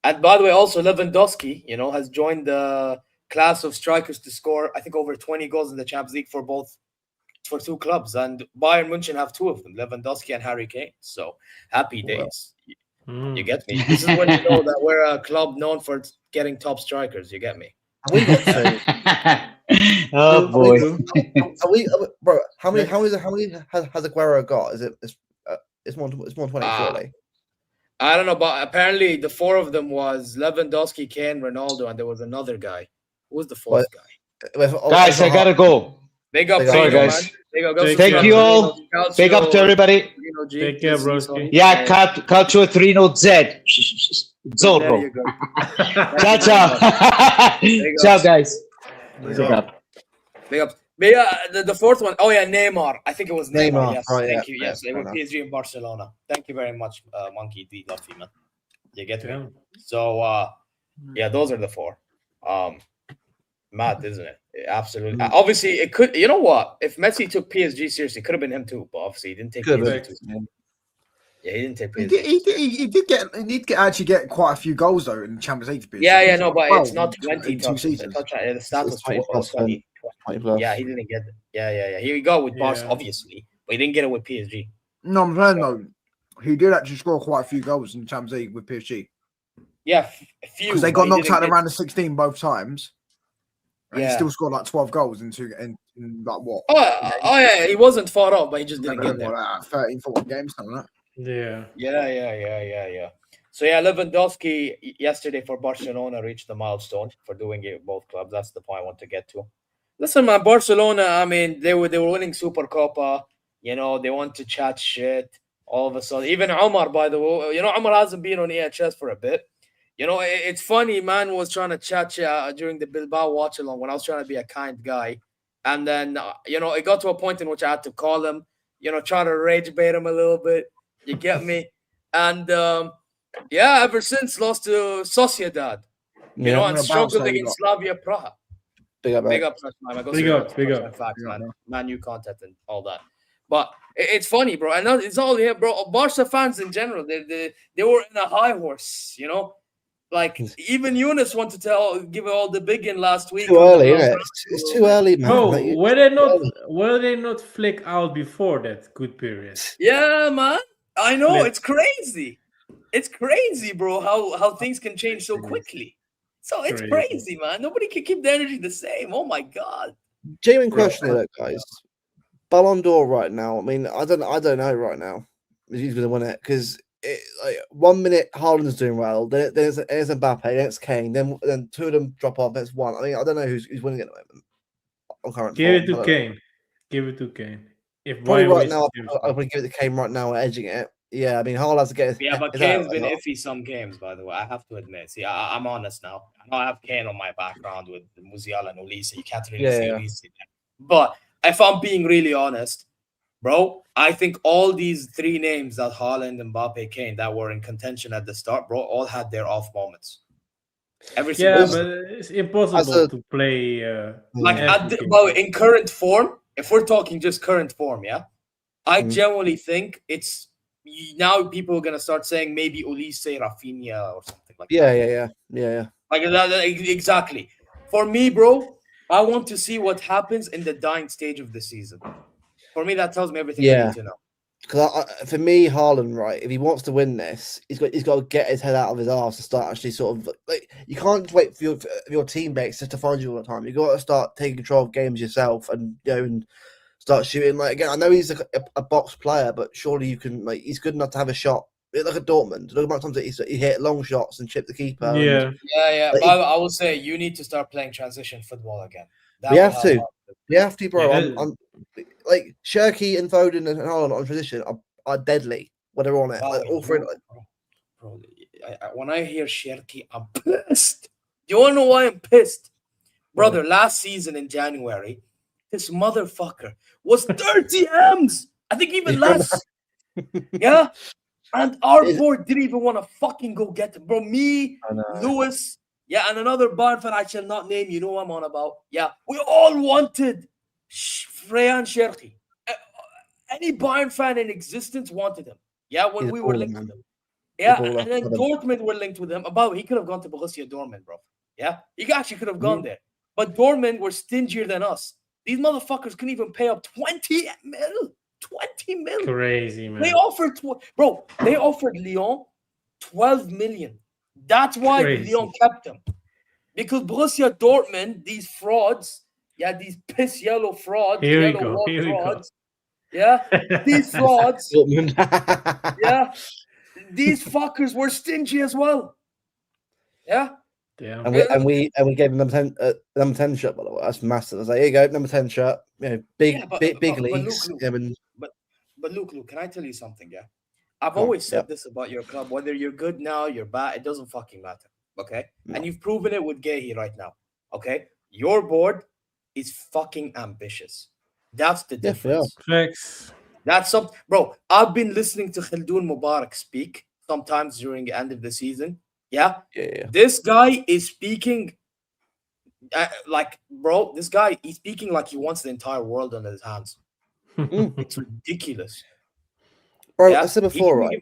by the way, also Lewandowski, has joined the class of strikers to score, I think, over 20 goals in the Champions League for two clubs. And Bayern München have two of them, Lewandowski and Harry Kane. So happy days. You get me? This is when you know that we're a club known for getting top strikers. You get me? We got two. Oh boy! Bro, how many has Aguero got? It's more than 20, surely. I don't know, but apparently the four of them was Lewandowski, Kane, Ronaldo, and there was another guy. Who was the fourth guy? Guys, I gotta go. Big up, sorry, Rino, guys. man. Thank you all. Big up to everybody. Take care, broski. Yeah, calcio Trino Z. Zorro. Ciao. Ciao, guys. Big up. Big up. But yeah, the fourth one. Oh yeah, Neymar. I think it was Neymar. Yes, thank you. Yes, they were PSG and Barcelona. Thank you very much, Monkey D. Love you, man. You get me. So yeah, those are the four. Mad, isn't it? Absolutely. Obviously, it could. You know what? If Messi took PSG seriously, it could have been him too. But obviously, he didn't take PSG too. Yeah, he didn't take PSG. He did get quite a few goals though in the Champions League. Yeah, no, but it's not 20 touches. The stat was 20. Yeah, he didn't get it. Yeah. Here we go with Barca, obviously, but he didn't get it with PSG. No, I'm saying though, he did actually score quite a few goals in the Champions League with PSG. Yeah, a few. Because they got knocked out around the 16 both times. And he still scored like 12 goals in like what? Oh yeah, he wasn't far off, but he just didn't get there. 13, 14 games, something like that. Yeah. So yeah, Lewandowski yesterday for Barcelona reached the milestone for doing it with both clubs. That's the point I want to get to. Listen, man, Barcelona, I mean, they were winning Supercopa. They want to chat shit all of a sudden. Even Omar, by the way, Omar hasn't been on EHS for a bit. It's funny, man was trying to chat during the Bilbao watch along when I was trying to be a kind guy. And then, it got to a point in which I had to call him, try to rage bait him a little bit. You get me? And, ever since lost to Sociedad, and struggled against Slavia Praha. Big up, man. Big up. Facts, man, new content and all that. But it's funny, bro. And it's all here, bro. Barca fans in general, they were in a high horse, Like even Yunus wanted to give it all the big in last week. Too early, isn't it? It's too early, man. Oh, were they not flick out before that good period? Yeah, man. I know it's crazy. It's crazy, bro. How things can change so quickly. So it's crazy, man. Nobody can keep the energy the same. Oh my god. Genuine question, here, guys. Ballon d'Or right now. I mean, I don't know right now. Who's going to win it? Because 1 minute Haaland's doing well, then it's Mbappe, then it's Kane, then two of them drop off. That's one. I mean, I don't know who's winning at the moment. On current Give it to Kane. Give it to Kane. If probably right now, I'll probably give it to Kane right now, edging it. Yeah, I mean, Haaland has to get. Yeah, but Kane's been iffy some games, by the way. I have to admit. See, I'm honest now. I know I have Kane on my background with Musiala and Olise. You can't really see Olise there. But if I'm being really honest, bro, I think all these three names that Haaland, Mbappe, Kane that were in contention at the start, bro, all had their off moments. But it's impossible to play. In current form, if we're talking just current form, I genuinely think it's now people are gonna start saying maybe Olise, Rafinha, or something like that. Yeah. Like that, exactly. For me, bro, I want to see what happens in the dying stage of the season. For me, that tells me everything I need to know. because for me, Haaland, right, if he wants to win this, he's got to get his head out of his arse and start actually sort of like you can't just wait for your teammates just to find you all the time. You got to start taking control of games yourself and and start shooting. Like again, I know he's a box player, but surely you can he's good enough to have a shot. Like at Dortmund, look at times that he hit long shots and chipped the keeper. Yeah. But I will say you need to start playing transition football again. We have to. We have to, bro. Yeah. I'm like Shirky and Foden and Haaland on transition are deadly when they're on it. All three. Bro, when I hear Shirky, I'm pissed. You want to know why I'm pissed? Brother, last season in January, this motherfucker was 30 M's. I think even less. Yeah? And our board didn't even want to fucking go get him. Bro, me, Lewis, and another Bayern fan I shall not name. You know what I'm on about. Yeah, we all wanted Freyan Cherki. Any Bayern fan in existence wanted him. Yeah, when we were linked with him. Yeah, and then Dortmund were linked with him. He could have gone to Borussia Dortmund, bro. Yeah, he actually could have gone there. But Dortmund were stingier than us. These motherfuckers couldn't even pay up 20 mil. 20 million. Crazy, man. They offered Lyon 12 million. That's why Lyon kept him. Because Borussia Dortmund, these frauds, these piss yellow frauds, these frauds, these fuckers were stingy as well. Yeah. Damn. And we gave him number 10 shirt, by the way. That's massive. I was like, here you go, number 10 shirt. Big leagues. But Luke, can I tell you something? Yeah, I've always said this about your club. Whether you're good now, you're bad, it doesn't fucking matter. Okay, and you've proven it with Gehi right now. Okay, your board is fucking ambitious. That's the difference. That's something, bro. I've been listening to Khaldoon Mubarak speak sometimes during the end of the season. Yeah. This guy is speaking this guy, he's speaking like he wants the entire world under his hands. It's ridiculous. Bro, I said before, right?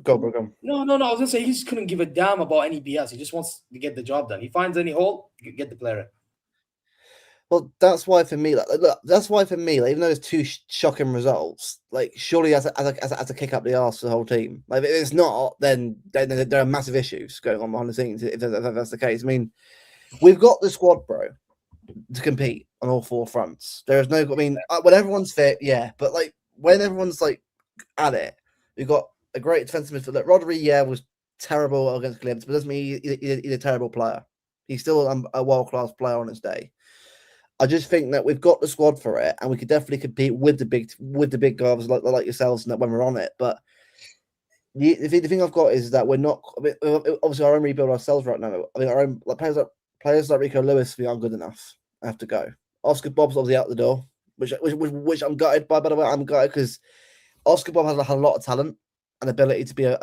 Go, bro, go. No. I was going to say he just couldn't give a damn about any BS. He just wants to get the job done. He finds any hole, get the player in. Well, that's why for me, even though it's two shocking results, surely as a kick up the arse for the whole team. If it's not, then there are massive issues going on behind the scenes. If that's the case, I mean, we've got the squad, bro, to compete on all four fronts. There is no, when everyone's fit, but when everyone's at it, we've got a great defensive midfielder. Rodri, was terrible against Glimpse, but doesn't mean he's a terrible player. He's still a world-class player on his day. I just think that we've got the squad for it, and we could definitely compete with the big guys like yourselves, and that when we're on it. But the thing I've got is that we're not. Obviously, our own rebuild ourselves right now. I mean, our own players like Rico Lewis aren't good enough. I have to go. Oscar Bob's obviously out the door, which I'm gutted by. By the way, I'm gutted because Oscar Bob has a lot of talent and ability to be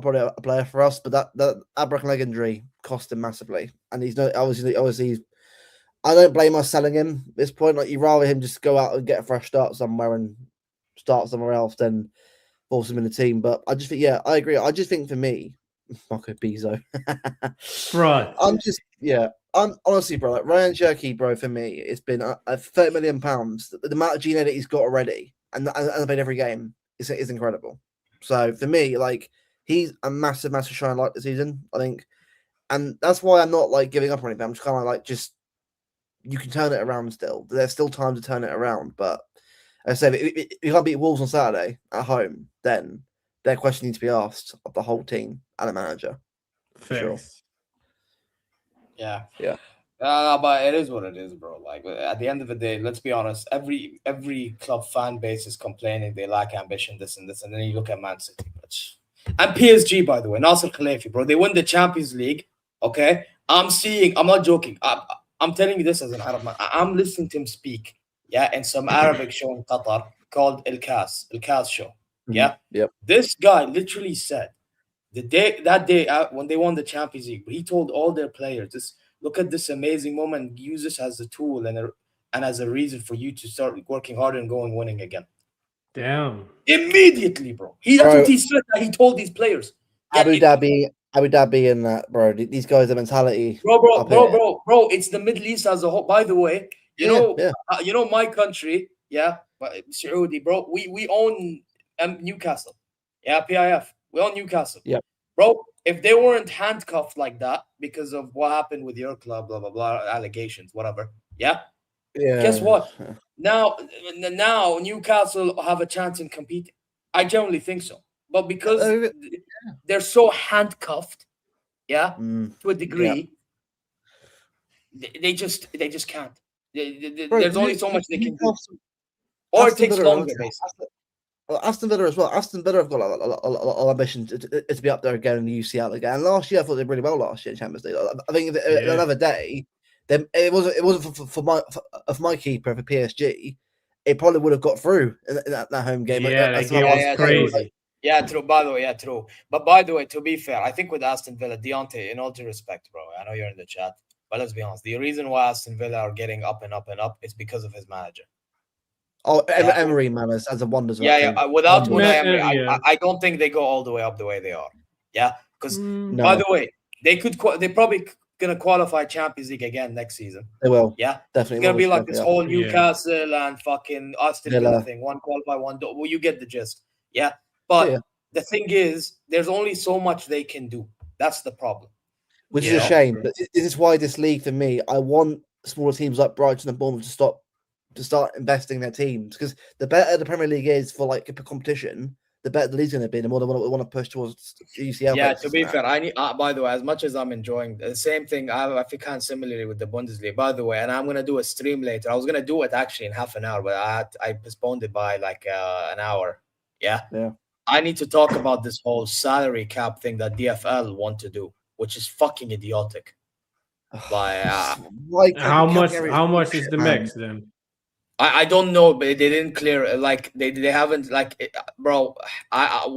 probably a player for us, but that broken leg injury cost him massively, and he's no obviously. I don't blame us selling him at this point. You'd rather him just go out and get a fresh start somewhere and start somewhere else than force him in the team. But I just think, I agree. I just think for me, Marco Bizzo. Right. I'm honestly, bro, Ryan Cherki, bro, for me, it's been a £30 million. The amount of Gino that he's got already and played every game is incredible. So for me, he's a massive shine light this season, I think. And that's why I'm not giving up on anything. I'm just kind of you can turn it around still. There's still time to turn it around. But as I said, if you can't beat Wolves on Saturday at home, then their question needs to be asked of the whole team and the manager. For sure. Yeah. But it is what it is, bro. At the end of the day, let's be honest. Every club fan base is complaining they lack ambition, this and this, and then you look at Man City, and PSG, by the way, Nasser Khelafi, bro. They win the Champions League. Okay, I'm not joking. I'm telling you this as an Arab man. I'm listening to him speak, in some Arabic show in Qatar called El Kas show. Yeah. Yep. This guy literally said that day when they won the Champions League, he told all their players, just look at this amazing moment, use this as a tool and as a reason for you to start working harder and going winning again. Damn. Immediately, bro. That's what he said that he told these players. Abu Dhabi and that, bro. These guys, the mentality. Bro. It's the Middle East as a whole. By the way, you know my country, but Saudi, bro, we own Newcastle. Yeah, PIF. We own Newcastle. Yeah. Bro, if they weren't handcuffed like that because of what happened with your club, blah, blah, blah, allegations, whatever. Yeah. Guess what? Now Newcastle have a chance in competing. I generally think so. But because they're so handcuffed, to a degree, they just can't. There's only so much they can do. Or it takes longer, basically. Aston Villa as well. Aston Villa have got a lot of ambition to be up there again in the UCL again. And last year, I thought they did really well last year in Champions League. I think another day, it wasn't for my keeper for PSG. It probably would have got through in that home game. Yeah, that game was crazy. Yeah, true. By the way, true. But by the way, to be fair, I think with Aston Villa, Deontay, in all due respect, bro, I know you're in the chat, but let's be honest. The reason why Aston Villa are getting up and up and up is because of his manager. Oh, Emery, man, as a wonders. Without Unai Emery, I don't think they go all the way up the way they are. Yeah, because by the way, they're probably gonna qualify Champions League again next season. They will. Yeah, definitely. It's gonna be like this whole Newcastle and fucking Aston Villa thing. One qualify, one don't. Well, you get the gist. Yeah, but the thing is, there's only so much they can do. That's the problem. Which is a shame. But this is why this league, for me, I want smaller teams like Brighton and Bournemouth to start investing in their teams, because the better the Premier League is for like a competition, the better the league's going to be, the more they want to push towards UCL. Yeah, to be fair, I need. By the way, as much as I'm enjoying the same thing, I feel kind of similarly with the Bundesliga. By the way, and I'm going to do a stream later. I was going to do it actually in half an hour, but I postponed it by like an hour. Yeah. I need to talk about this whole salary cap thing that DFL want to do, which is fucking idiotic. How much is the max then? I don't know, but they didn't clear. Like they haven't bro. I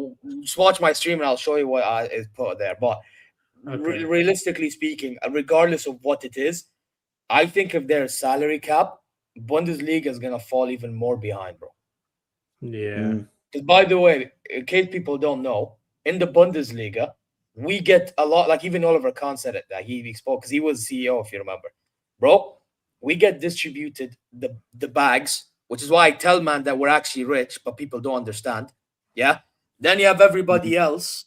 just watch my stream and I'll show you what is put there. But realistically speaking, regardless of what it is, I think if there's salary cap, Bundesliga is gonna fall even more behind, bro. Yeah. Because by the way, in case people don't know, in the Bundesliga, we get a lot. Like even Oliver Kahn said it that he spoke because he was CEO, if you remember, bro. We get distributed the bags, which is why I tell man that we're actually rich, but people don't understand. Yeah. Then you have everybody else,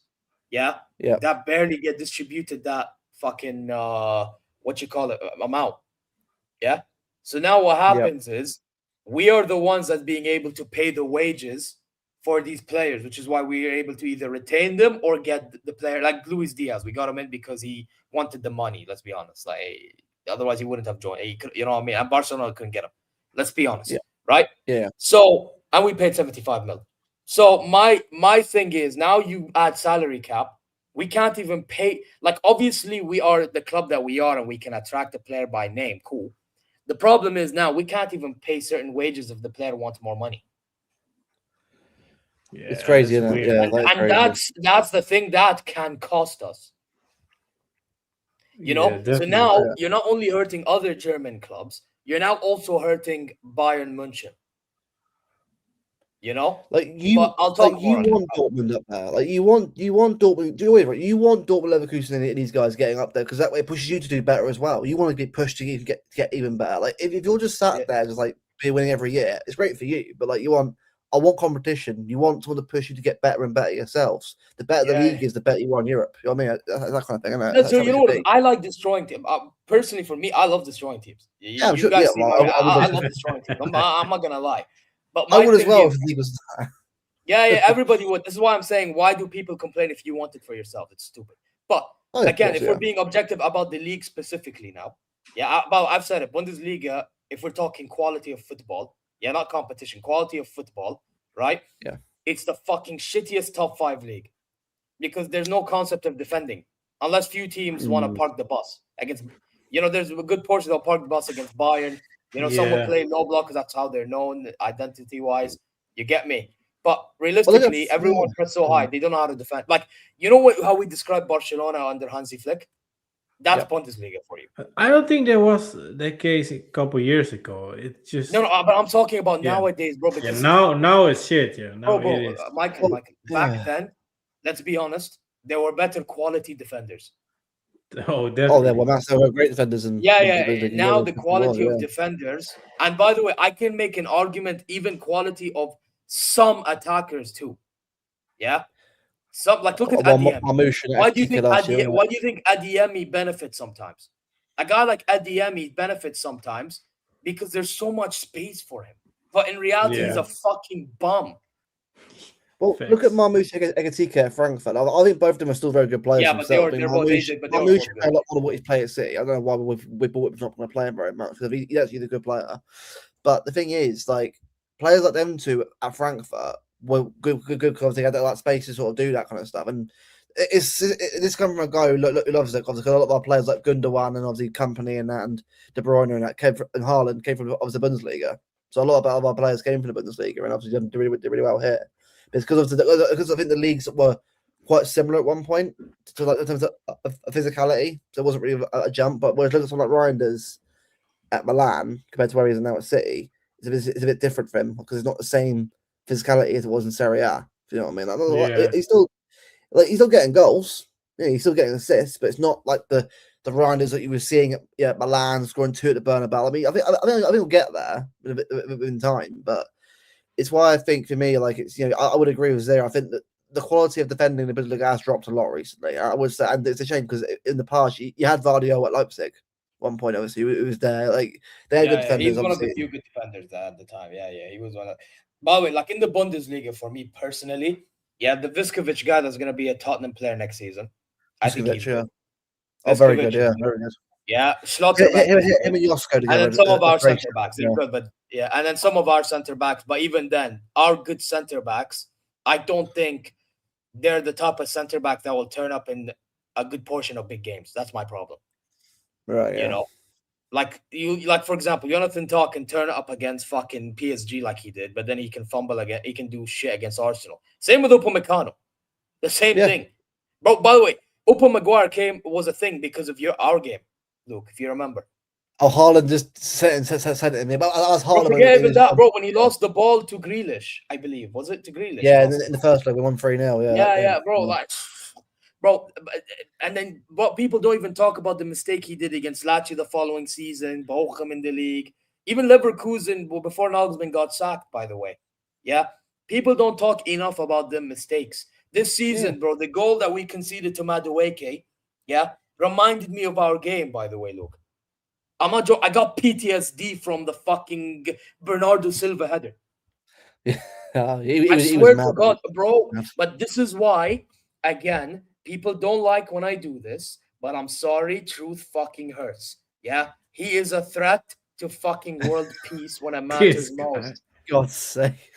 that barely get distributed that fucking amount. Yeah. So now what happens is we are the ones that being able to pay the wages for these players, which is why we are able to either retain them or get the player like Luis Diaz. We got him in because he wanted the money. Let's be honest. Otherwise, he wouldn't have joined. You know what I mean? And Barcelona couldn't get him. Let's be honest, right? Yeah. So, and we paid 75 million. So my thing is, now you add salary cap. We can't even pay. Like, obviously, we are the club that we are, and we can attract a player by name. Cool. The problem is now we can't even pay certain wages if the player wants more money. Yeah, it's crazy, isn't it? Yeah, and that's the thing that can cost us. You know, so now you're not only hurting other German clubs, you're now also hurting Bayern München. You know, I'll talk more. You want Dortmund up there, you want Dortmund. You want Dortmund, Leverkusen, and these guys getting up there because that way it pushes you to do better as well. You want to get pushed to even get even better. Like if you're just sat there just be winning every year, it's great for you, but I want competition. You want someone to push you to get better and better yourselves. The better the league is, the better you are in Europe. You know what I mean? That kind of thing. Isn't it? So you know what? I like destroying teams. Personally, for me, I love destroying teams. I love destroying teams. I'm not gonna lie. But I would as well. Everybody would. This is why I'm saying, why do people complain if you want it for yourself? It's stupid. But again, if we're being objective about the league specifically now, I've said it. Bundesliga, if we're talking quality of football. Yeah, not competition, quality of football, right? Yeah. It's the fucking shittiest top 5 league because there's no concept of defending unless few teams want to park the bus against, there's a good portion they'll park the bus against Bayern. Some will play low block because that's how they're known identity-wise. You get me? But realistically, everyone press so high, they don't know how to defend. Like, how we describe Barcelona under Hansi Flick? That's Bundesliga for you. I don't think there was that case a couple years ago. It's just no, but I'm talking about nowadays, bro. Now it's shit. Yeah, now it is. Michael, back then, let's be honest, there were better quality defenders. Oh, Oh, definitely. they were massive, they were great defenders. And Now the quality of defenders, and by the way, I can make an argument even quality of some attackers too. Yeah, some like look at Adeyemi. Why do you think Adeyemi benefits sometimes? A guy like Adeyemi benefits sometimes because there's so much space for him, but in reality, he's a fucking bum. Well, look at Marmoush Egatike at Frankfurt. I think both of them are still very good players. Yeah, but they're both aged, but they're Marmoush a lot more than what he's played at City. I don't know why we bought him not going to play him very much because he's actually a good player. But the thing is, like players like them two at Frankfurt were good because they had that space to sort of do that kind of stuff. And this comes from a guy who loves it because a lot of our players like Gundogan and obviously Company and that and De Bruyne and that and Haaland came from obviously the Bundesliga. So a lot of our players came from the Bundesliga and obviously did really well here. It's because I think the leagues were quite similar at one point to like in terms of physicality. So it wasn't really a jump. But whereas look at someone like Reinders at Milan compared to where he is now at City, it's a bit different for him because it's not the same physicality as it was in Serie A. Do you know what I mean? Like, he's still getting goals. Yeah, he's still getting assists, but it's not like the Reinders that you were seeing at Milan scoring 2 at the Bernabeu. I mean, I think we'll get there in time, but. It's why I think for me, like it's I would agree with Zero. I think that the quality of defending the Bundesliga has dropped a lot recently. I would say, and it's a shame because in the past you had Vardio at Leipzig. One point, obviously, it was there. Like they had good defenders. He's one of the few good defenders there at the time. Yeah, he was one of. By the way, like in the Bundesliga, for me personally, the Viskovic guy that's going to be a Tottenham player next season. I think he's good. Oh, very good. Yeah, very good. Yeah, Schlotterbeck. Him and Josko together. And then some of our centre backs, they're good, but and then some of our centre backs, but even then, our good centre backs, I don't think they're the type of centre back that will turn up in a good portion of big games. That's my problem. Right. Yeah. You know, like for example, Jonathan Tah can turn up against fucking PSG like he did, but then he can fumble again. He can do shit against Arsenal. Same with Upamecano. The same thing. Bro, by the way, Maguire was a thing because of our game. Luke, if you remember. Oh, Haaland just sent it in me. But I was Haaland. Forget even that, bro. When he lost the ball to Grealish, I believe. Was it to Grealish? Yeah, in the first leg, we won 3-0. Yeah, bro. Bro, and then what people don't even talk about the mistake he did against Lazio the following season, Bochum in the league, even Leverkusen before Nagelsmann got sacked, by the way. Yeah, people don't talk enough about the mistakes. This season, bro, the goal that we conceded to Madueke, reminded me of our game, by the way, Luke. I got PTSD from the fucking Bernardo Silva header. I swear to God, bro. But this is why, again, people don't like when I do this, but I'm sorry, truth fucking hurts. Yeah? He is a threat to fucking world peace when it matters most. God's sake.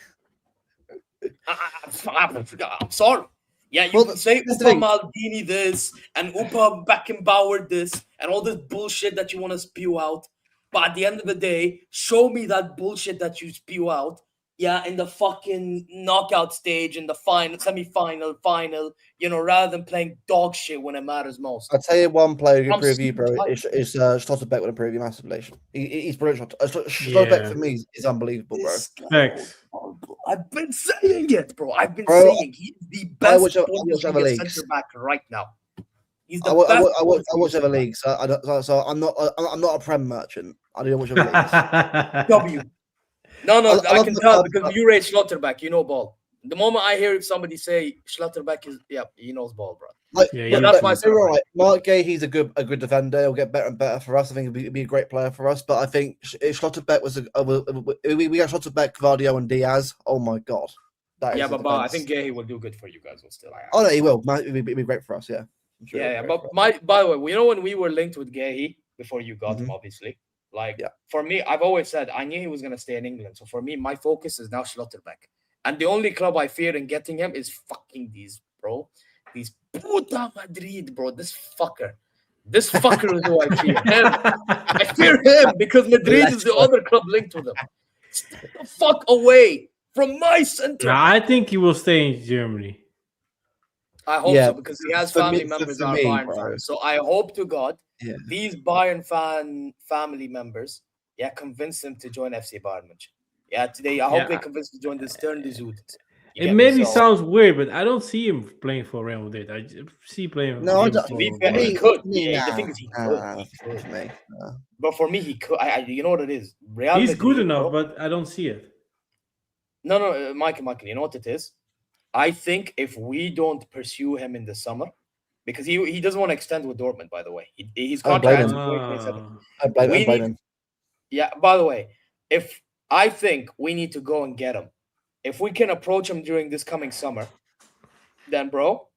I'm sorry. Yeah, you can say Upa Maldini this and Upa Beckenbauer this and all this bullshit that you want to spew out. But at the end of the day, show me that bullshit that you spew out. Yeah, in the fucking knockout stage, in the final, semi-final, final, rather than playing dog shit when it matters most. I'll tell you one player who can prove you, bro. Is Schlotterbeck would improve you massively. He's brilliant. Schlotterbeck for me is unbelievable, bro. Thanks. I've been saying it, bro. I've been saying he's the best centre back right now. He's the best. I watch other leagues, so I'm not a Prem merchant. I don't watch other leagues. W. No, I can tell because you rate Schlotterbeck. You know ball. The moment I hear somebody say Schlotterbeck he knows ball, bro. That's my favorite. Right. Mark Gay, he's a good defender. He'll get better and better for us. I think he'll be a great player for us. But I think if Schlotterbeck we got Schlotterbeck, Vardio, and Diaz. Oh my god. But I think Gay will do good for you guys. Oh no, he will. He'll be great for us. Yeah. Sure but by the way, when we were linked with Gay before you got him, obviously. For me, I've always said I knew he was going to stay in England. So for me, my focus is now Schlotterbeck. And the only club I fear in getting him is fucking these, bro. These puta Madrid, bro. This fucker is who I fear. I fear him because Madrid is the other club linked with him. Stay the fuck away from my center. Now, I think he will stay in Germany. I hope so because he has family members that are Bayern fans. So I hope to God these Bayern family members, convince him to join FC Bayern München. Yeah, today I hope they convince him to join the Stern des Südens. It maybe sounds weird, but I don't see him playing for Real Madrid. I see playing. No, he could. The thing is, he could. But for me, he could. You know what it is? Real He's Madrid, good enough, but I don't see it. No, Michael, you know what it is? I think if we don't pursue him in the summer, because he doesn't want to extend with Dortmund, by the way. He's contract. Yeah, by the way, if I think we need to go and get him, if we can approach him during this coming summer, then, bro,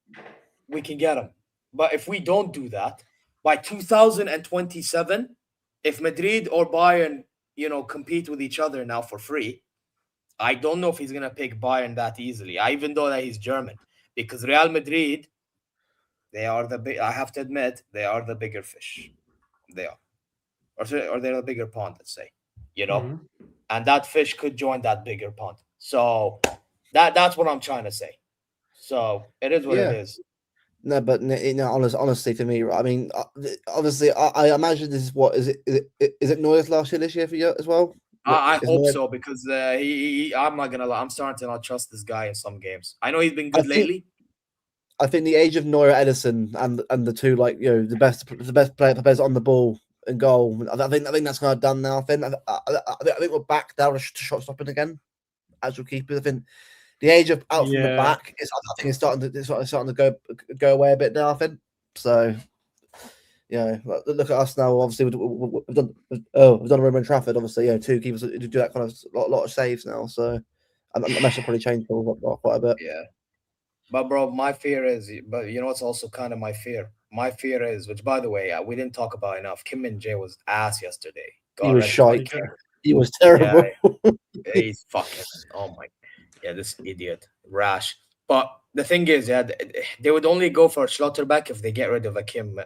we can get him. But if we don't do that, by 2027, if Madrid or Bayern, compete with each other now for free, I don't know if he's going to pick Bayern that easily, even though that he's German. Because Real Madrid, they are I have to admit, they are the bigger fish. They are. Or they're a bigger pond, let's say. And that fish could join that bigger pond. So that's what I'm trying to say. So it is what it is. No, but honestly, for me, I mean, obviously, I imagine this is what is it Neuer's last year this year for you as well? I hope so, because I'm not gonna lie, I'm starting to not trust this guy in some games. I know he's been good lately. I think the age of Neuer, Edison, and the two the best players on the ball and goal. I think that's kind of done now. I think we're back down to shot stopping again. Actual keepers. I think the age of out from the back is. I think it's starting to go away a bit now. I think so. Look at us now. Obviously, we've done Roman Trafford. Obviously, two keepers do that kind of lot of saves now. So I'm actually probably changed quite a bit. Yeah, but bro, my fear is. But it's also kind of my fear. My fear is, which by the way, we didn't talk about enough. Kim Min-jae was ass yesterday. He was shite. He was terrible. Yeah, he's fucking. Oh my. Yeah, this idiot, rash. But the thing is, they would only go for Schlotterbeck if they get rid of a Kim.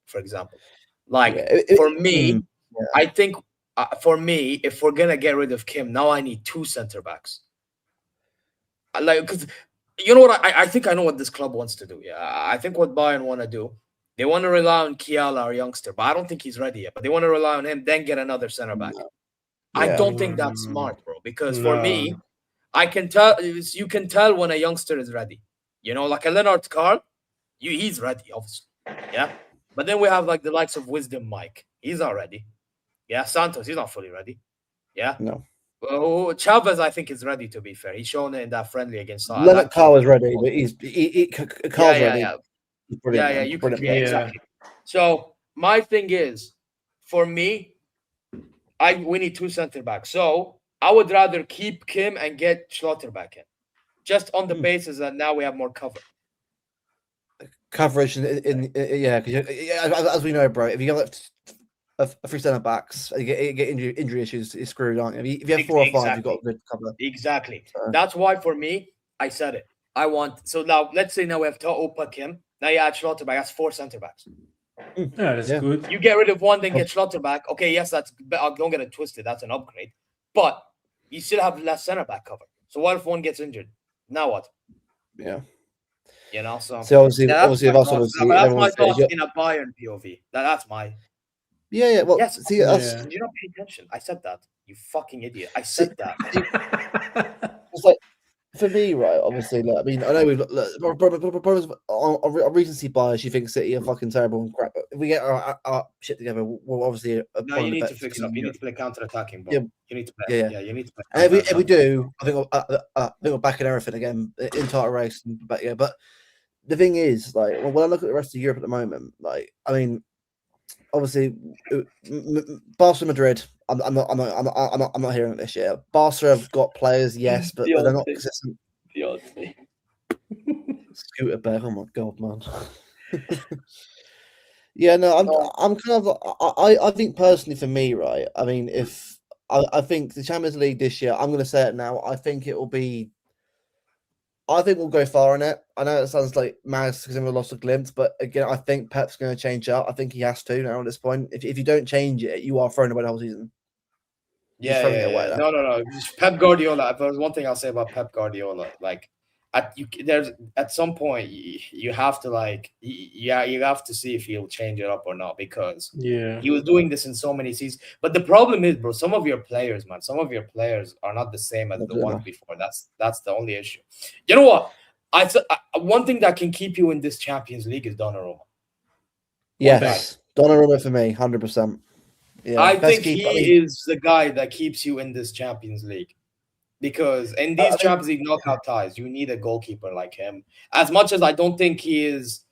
For example, for me, I think for me, if we're gonna get rid of Kim, now I need 2 center backs. Because you know what, I think I know what this club wants to do. Yeah, I think what Bayern want to do, they want to rely on Kiala, our youngster, but I don't think he's ready yet. But they want to rely on him, then get another center back. I don't think that's smart, bro. Because for me, I can tell. You can tell when a youngster is ready. Like a Leonard Carl, he's ready, obviously. Yeah. But then we have the likes of Wisdom Mike. He's not ready. Yeah, Santos, he's not fully ready. Yeah. No. Well, Chavez, I think, is ready, to be fair. He's shown it in that friendly against Leonard Carl is ready, but Carl's ready. Yeah, you can exactly. So my thing is, for me, we need 2 center backs. So I would rather keep Kim and get Schlotterbeck in. Just on the basis that now we have more cover. Coverage because as we know, bro, if you got a 3 centre backs, you get injury issues, you're screwed, aren't you? If you have 4 or 5, you've got good cover. Exactly. So. That's why for me, I said it. So now let's say now we have Opa Kim. Now you add Schlotterbeck. That's 4 centre backs. Yeah, that's good. You get rid of one, then get Schlotterbeck. Okay, yes, don't get it twisted. That's an upgrade, but you still have less centre back cover. So what if one gets injured? Now what? Yeah. So obviously, that's my thoughts in a Bayern POV. That's my. Yeah. Well, yes. Did you not pay attention? I said that. You fucking idiot. I said that. It's for me, right? Obviously, I mean, I know we've on recency bias. You think City are fucking terrible and crap. But if we get our shit together, we're obviously. No, you need to fix up. You need to play counter-attacking ball. You need to play. Yeah, you need to play. And if we do, I think we're back in everything again in title race. But but the thing is, when I look at the rest of Europe at the moment, I mean, obviously, Barca, Madrid. I'm not hearing it this year. Barca have got players, yes, but they're not consistent. Scooter Bear, oh my god, man. I'm kind of. I think personally for me, right. I mean, if I think the Champions League this year, I'm going to say it now. I think it will be. I think we'll go far in it. I know it sounds like mad because we lost a glimpse, but again, I think Pep's going to change up. I think he has to now at this point. If you don't change it, you are throwing away the whole season. Yeah. No. Pep Guardiola. If there's one thing I'll say about Pep Guardiola, at some point you have to like you have to see if he'll change it up or not, because he was doing this in so many seasons. But the problem is, bro, some of your players are not the same as the ones before. That's the only issue. You know what? One thing that can keep you in this Champions League is Donnarumma. Yes, Donnarumma for me, 100%. Yeah, I think he is the guy that keeps you in this Champions League. Because in these Champions League knockout ties, you need a goalkeeper like him. As much as I don't think he is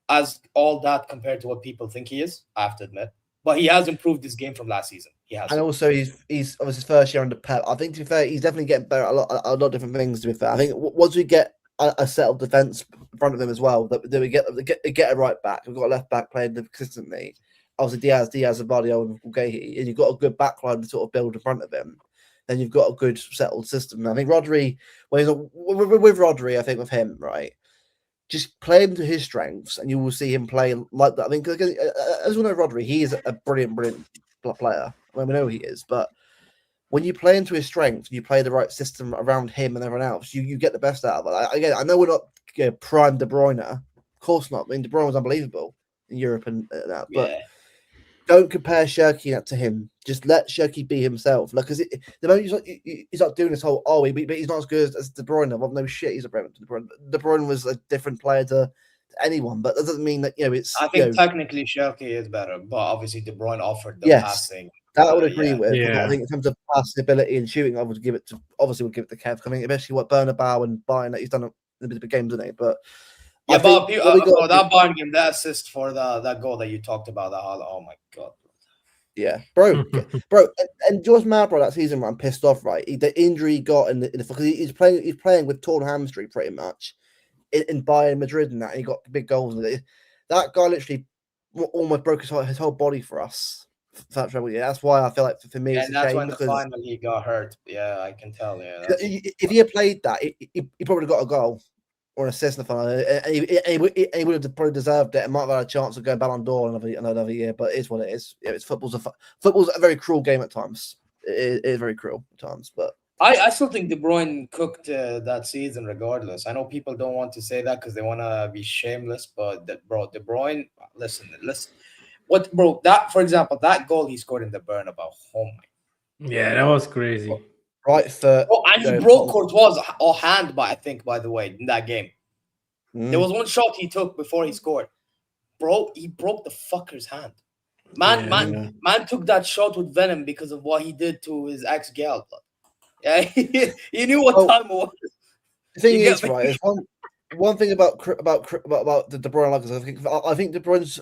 as all that compared to what people think he is, I have to admit. But he has improved his game from last season. He has. And also, he's obviously his first year under Pep. I think, to be fair, he's definitely getting better at a lot of different things, to be fair. I think once we get a settled defence in front of him as well, that we get a right back. We've got a left back playing consistently. Obviously, Diaz, Zabadio, and Vervaeke, and you've got a good backline to sort of build in front of him. Then you've got a good settled system. I think Rodri, with Rodri, I think with him, right, just play him to his strengths, and you will see him play like that. I mean, as we know, Rodri, he is a brilliant player. I mean, we know he is, but when you play into his strengths, you play the right system around him and everyone else, you get the best out of it. Again, I know we're not prime De Bruyne, of course not. I mean, De Bruyne was unbelievable in Europe and that, but. Yeah. Don't compare Shirky to him. Just let Shirky be himself. Like, because the moment he's not doing this whole but he's not as good as De Bruyne. Well, no shit, he's a De Bruyne. De Bruyne was a different player to anyone, but that doesn't mean that it's. I think technically Shirky is better, but obviously De Bruyne offered the passing. That I would agree with. Yeah. I think in terms of passing ability and shooting, I would give it to Kev. I mean, especially what Bernabeu and Bayern that he's done in the big games, isn't he? But. Yeah, but that Bayern game, that assist for that goal that you talked about, oh my god. Yeah, bro, and George mad, bro, that season, I'm pissed off, right? The injury he got because he's playing with torn hamstring pretty much in Bayern Madrid and that, and he got big goals. That guy literally almost broke his whole body for us. Yeah, that's why I feel like for me, and that's when the final he got hurt. Yeah, I can tell. Yeah, if he had played that, he probably got a goal. Or an assist in the final, and he would have probably deserved it and might have had a chance of going Ballon d'Or another year. But it is what it is. Yeah, football's a very cruel game at times. It is very cruel at times. But I still think De Bruyne cooked that season regardless. I know people don't want to say that because they want to be shameless, but De Bruyne, listen. What, bro? That, for example, that goal he scored in the Bernabeu. Oh my! Yeah, that was crazy. Right foot. Oh, and he broke Courtois' hand, by the way, in that game. There was one shot he took before he scored. Bro, he broke the fucker's hand. Man took that shot with venom because of what he did to his ex-gal. Yeah, he knew what time it was. The thing is, right, is one thing about the De Bruyne, I think De Bruyne's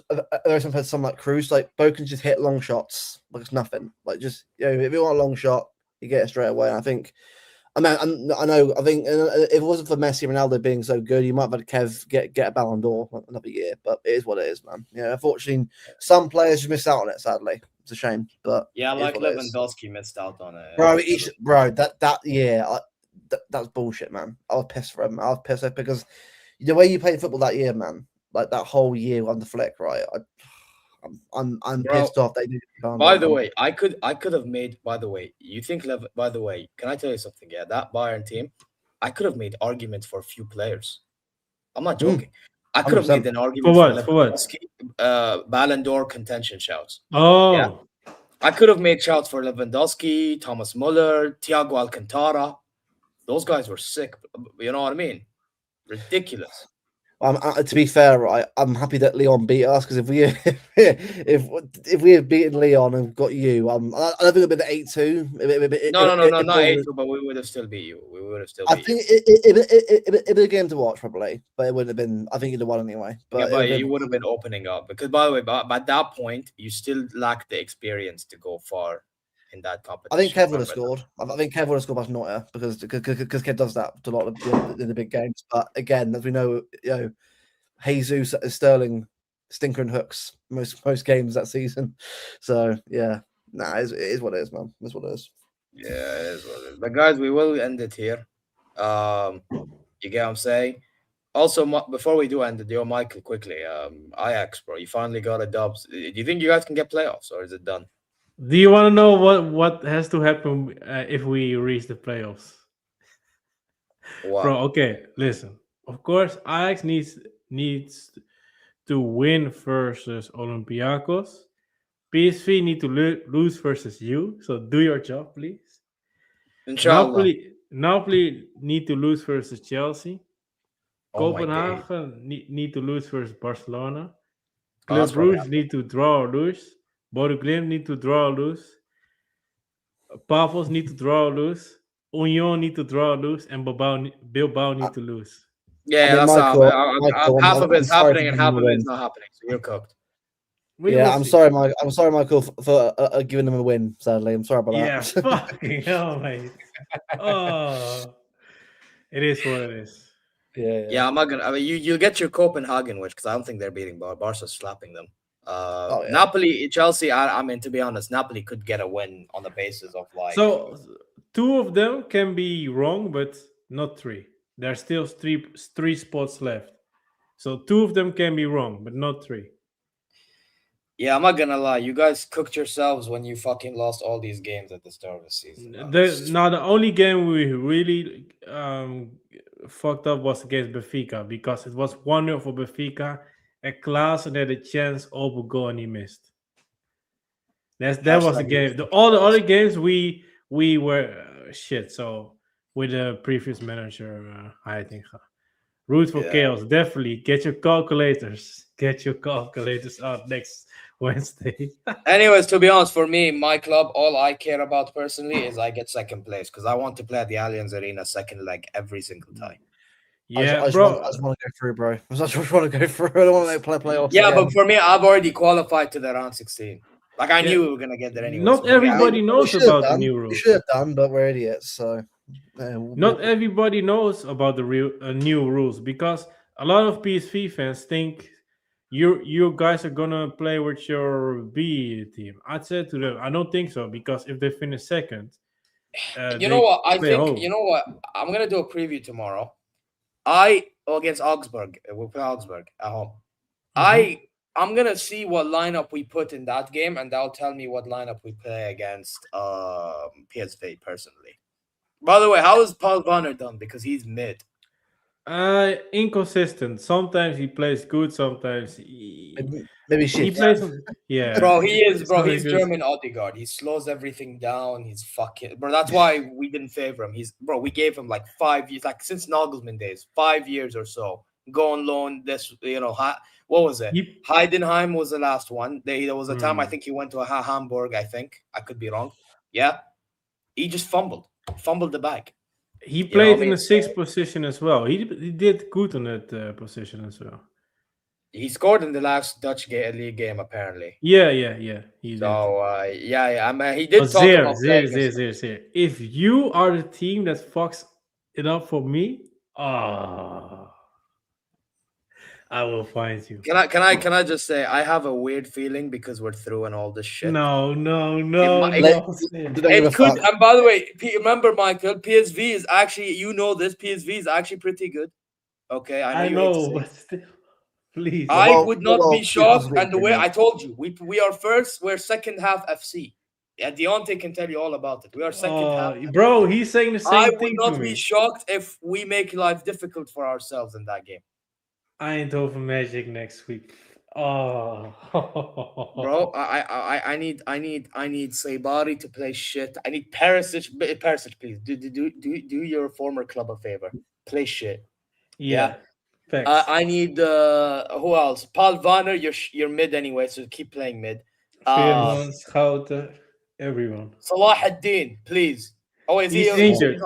sometimes some like Cruz, like Bo can just hit long shots like it's nothing. Like just if you want a long shot, you get it straight away. And I think, I think if it wasn't for Messi and Ronaldo being so good, you might have had Kev get a Ballon d'Or another year. But it is what it is, man. Yeah, unfortunately, some players just miss out on it. Sadly, it's a shame. But yeah, like Lewandowski missed out on it. Bro, that year, that's bullshit, man. I was pissed for him. I was pissed off because the way you played football that year, man, like that whole year under Flick, right? I'm pissed off. They did. By the way, I could have made. By the way, you think? By the way, can I tell you something? Yeah, that Bayern team, I could have made arguments for a few players. I'm not joking. I could have made an argument for what? Ballon d'Or contention shouts. Oh, yeah. I could have made shouts for Lewandowski, Thomas Muller, Thiago Alcantara. Those guys were sick. You know what I mean? Ridiculous. To be fair, right, I'm happy that Leon beat us because if we had beaten Leon and got you, I don't think it'd been 8-2. No, not 8-2, but we would have still beat you. I think it'd be a game to watch probably, but it wouldn't have been. I think you'd have won anyway. But you would have been opening up because, by the way, by that point, you still lack the experience to go far in that competition. I think Kev would have scored. I think Kev would have scored, but not here because Kev does that to a lot of in the big games. But again, as we know, Jesus Sterling stinkering hooks most games that season. So yeah, it is what it is, man. It's what it is. Yeah, it is what it is. But guys, we will end it here. You get what I'm saying? Also, before we do end it, Michael, quickly, Ajax, bro, you finally got a dub. Do you think you guys can get playoffs, or is it done? Do you want to know what has to happen if we reach the playoffs? Wow. Bro, okay, listen. Of course, Ajax needs to win versus Olympiacos. PSV need to lose versus you. So do your job, please. Inshallah. Napoli need to lose versus Chelsea. Oh my God. Copenhagen need to lose versus Barcelona. Oh, that's Club probably Brugge need to draw or lose. Bodo Glimt need to draw or lose. Pavos need to draw or lose. Union need to draw or lose. And Bilbao need to lose. Yeah, I mean, that's Michael, half of I'm it's sorry happening for and half of giving it's them not happening. So you're cooked. We yeah, will I'm see. sorry, Mike. I'm sorry, Michael, for giving them a win. Sadly, I'm sorry about Yeah, that. fucking hell, mate. Oh, it is what it is. Yeah, I'm not gonna. I mean, you get your Copenhagen wish because I don't think they're beating Barca's slapping them. Oh, yeah. Napoli, Chelsea. I mean, to be honest, Napoli could get a win on the basis of like. So 2 of them can be wrong, but not 3. There's still three spots left. So 2 of them can be wrong, but not 3. Yeah, I'm not gonna lie. You guys cooked yourselves when you fucking lost all these games at the start of the season. The only game we really fucked up was against Benfica because it was 1-0 for Benfica. And Klaassen had a chance, open goal, and he missed. That was the game. All the other games we were shit. So with the previous manager, I think root for chaos. Definitely get your calculators. Get your calculators out next Wednesday. Anyways, to be honest, for me, my club, all I care about personally is I get second place because I want to play at the Allianz Arena second leg every single time. Yeah, I just want to go through, bro. I just want to go through. I don't want to play playoffs. Yeah, again. but for me, I've already qualified to the round 16. Like I knew we were gonna get there anyway. Not everybody knows about the new We rules. should have done, but we're idiots. So Not everybody knows about the new rules because a lot of PSV fans think you guys are gonna play with your B team. I said to them, I don't think so because if they finish second, you know what? I think you know what? I'm gonna do a preview tomorrow. Against Augsburg. We'll play Augsburg at home. I'm gonna see what lineup we put in that game, and that'll tell me what lineup we play against PSV personally. By the way, how is Paul Vanner done? Because he's mid. Inconsistent. Sometimes he plays good. Sometimes maybe shit. He plays. Yeah, bro. He is, bro. Something He's good. German Odegaard. He slows everything down. He's fucking, bro. That's why we didn't favor him. Bro. We gave him like 5 years, like since Nagelsmann days, 5 years or so. Go on loan. This, what was it? Heidenheim was the last one. There was a time I think he went to Hamburg. I think I could be wrong. Yeah, he just fumbled the bag. He played in the 6th position as well. He did good on that position as well. He scored in the last Dutch league game, apparently. Yeah. He did. So I mean, he did But talk about Zeer. If you are the team that fucks it up for me, I will find you. Can I just say I have a weird feeling because we're through and all this shit. No. It could. And by the way, remember, Michael, PSV is actually, this PSV is actually pretty good. Okay, I know, but still, please. I would not be shocked. And the way I told you, we are first. We're second half FC. Yeah, Deontay can tell you all about it. We are second half. Bro, he's saying the same I thing. would not be shocked if we make life difficult for ourselves in that game. Eindhoven Magic next week. Bro, I need Sabari to play shit. I need Perisic, please. Do your former club a favor. Play shit. Yeah. I need who else? Paul Vanner, you're mid anyway, so keep playing mid. Schouten, everyone. Salah ad-Din, please. Oh, is He's injured.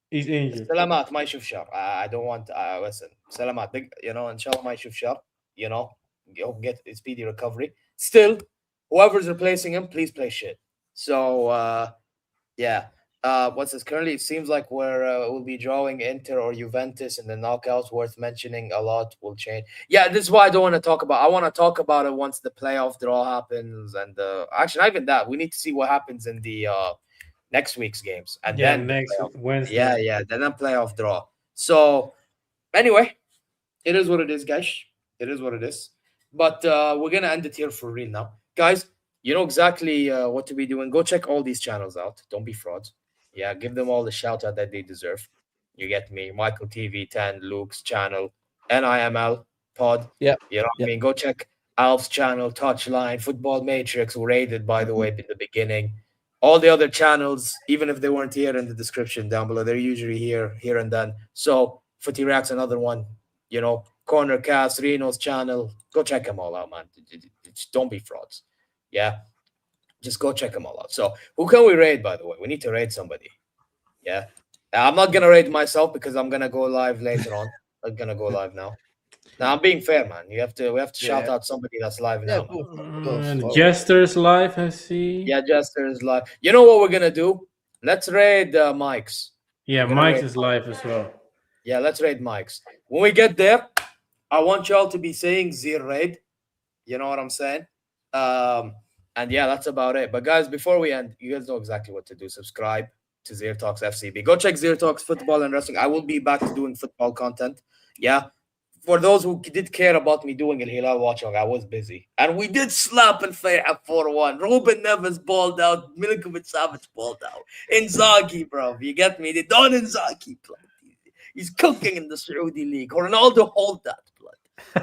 He's injured. Salamat, ما يشوف شر. I don't want. Listen, Salamat. Inshallah, ما يشوف شر. He'll get a speedy recovery. Still, whoever's replacing him, please play shit. So, what's this? Currently, it seems like we'll be drawing Inter or Juventus in the knockouts. Worth mentioning, a lot will change. Yeah, this is why I don't want to talk about. I want to talk about it once the playoff draw happens, and actually, not even that. We need to see what happens in the next week's games, and then next Wednesday. Then playoff draw. So, anyway, it is what it is, guys. It is what it is. But we're gonna end it here for real now, guys. You know exactly what to be doing. Go check all these channels out. Don't be frauds. Yeah, give them all the shout out that they deserve. You get me? Michael TV10, Luke's channel, NIML pod. Yep. You know what I mean? Go check Alf's channel, Touchline, Football Matrix, who rated, by the way, in the beginning. All the other channels, even if they weren't here in the description down below, they're usually here and then. So Footy React's another one, you know, CornerCast, Rino's channel. Go check them all out, man. Don't be frauds. Yeah. Just go check them all out. So who can we raid, by the way? We need to raid somebody. Yeah. I'm not going to raid myself because I'm going to go live later on. I'm going to go live now. Now, I'm being fair, man. We have to shout out somebody that's live now. Jester's live, I see. Yeah, Jester's live. You know what we're going to do? Let's raid Mike's. Yeah, Mike's is live as well. Yeah, let's raid Mike's. When we get there, I want y'all to be saying Zeer raid. You know what I'm saying? And yeah, that's about it. But guys, before we end, you guys know exactly what to do. Subscribe to ZeerTalks FCB. Go check ZeerTalks Football and Wrestling. I will be back to doing football content. Yeah. For those who did care about me doing Al Hilal watching, I was busy. And we did slap Al Fayha 4-1. Ruben Neves balled out. Milinkovic-Savic balled out. Inzaghi, bro. You get me? The Don Inzaghi blood. He's cooking in the Saudi League. Ronaldo, hold that blood.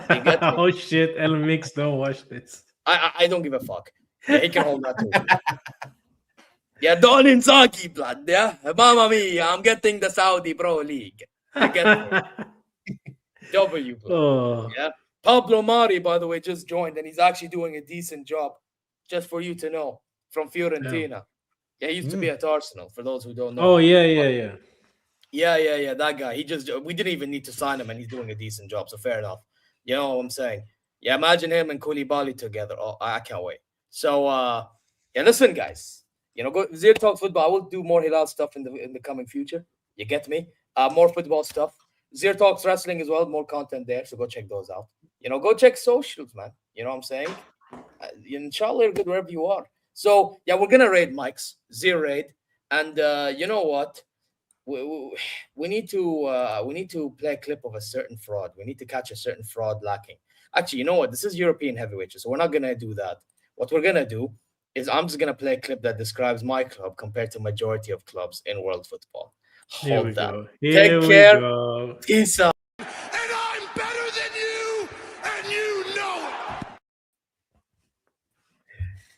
You get me? Oh, shit. El Mix, don't watch this. I don't give a fuck. Yeah, he can hold that too. Yeah, Don Inzaghi, blood. Yeah, Mamma mia, I'm getting the Saudi Pro League. You get me? W, blood. Oh. Yeah. Pablo Mari, by the way, just joined, and he's actually doing a decent job. Just for you to know, from Fiorentina. Yeah, he used to be at Arsenal. For those who don't know. Oh yeah. Yeah. That guy. We didn't even need to sign him, and he's doing a decent job. So fair enough. You know what I'm saying? Yeah, imagine him and Koulibaly together. Oh, I can't wait. So yeah, listen, guys. You know, go ZeerTalks Football. I will do more Hilal stuff in the coming future. You get me? More football stuff. ZeerTalks Wrestling as well. More content there. So go check those out. You know, go check socials, man. You know what I'm saying? Inshallah, you're good wherever you are. So yeah, we're gonna raid Mike's Zeer raid, and you know what? We need to play a clip of a certain fraud. We need to catch a certain fraud lacking. Actually, you know what? This is European heavyweight, so we're not gonna do that. What we're gonna do is I'm just gonna play a clip that describes my club compared to majority of clubs in world football. Hold that. Take care. Peace out.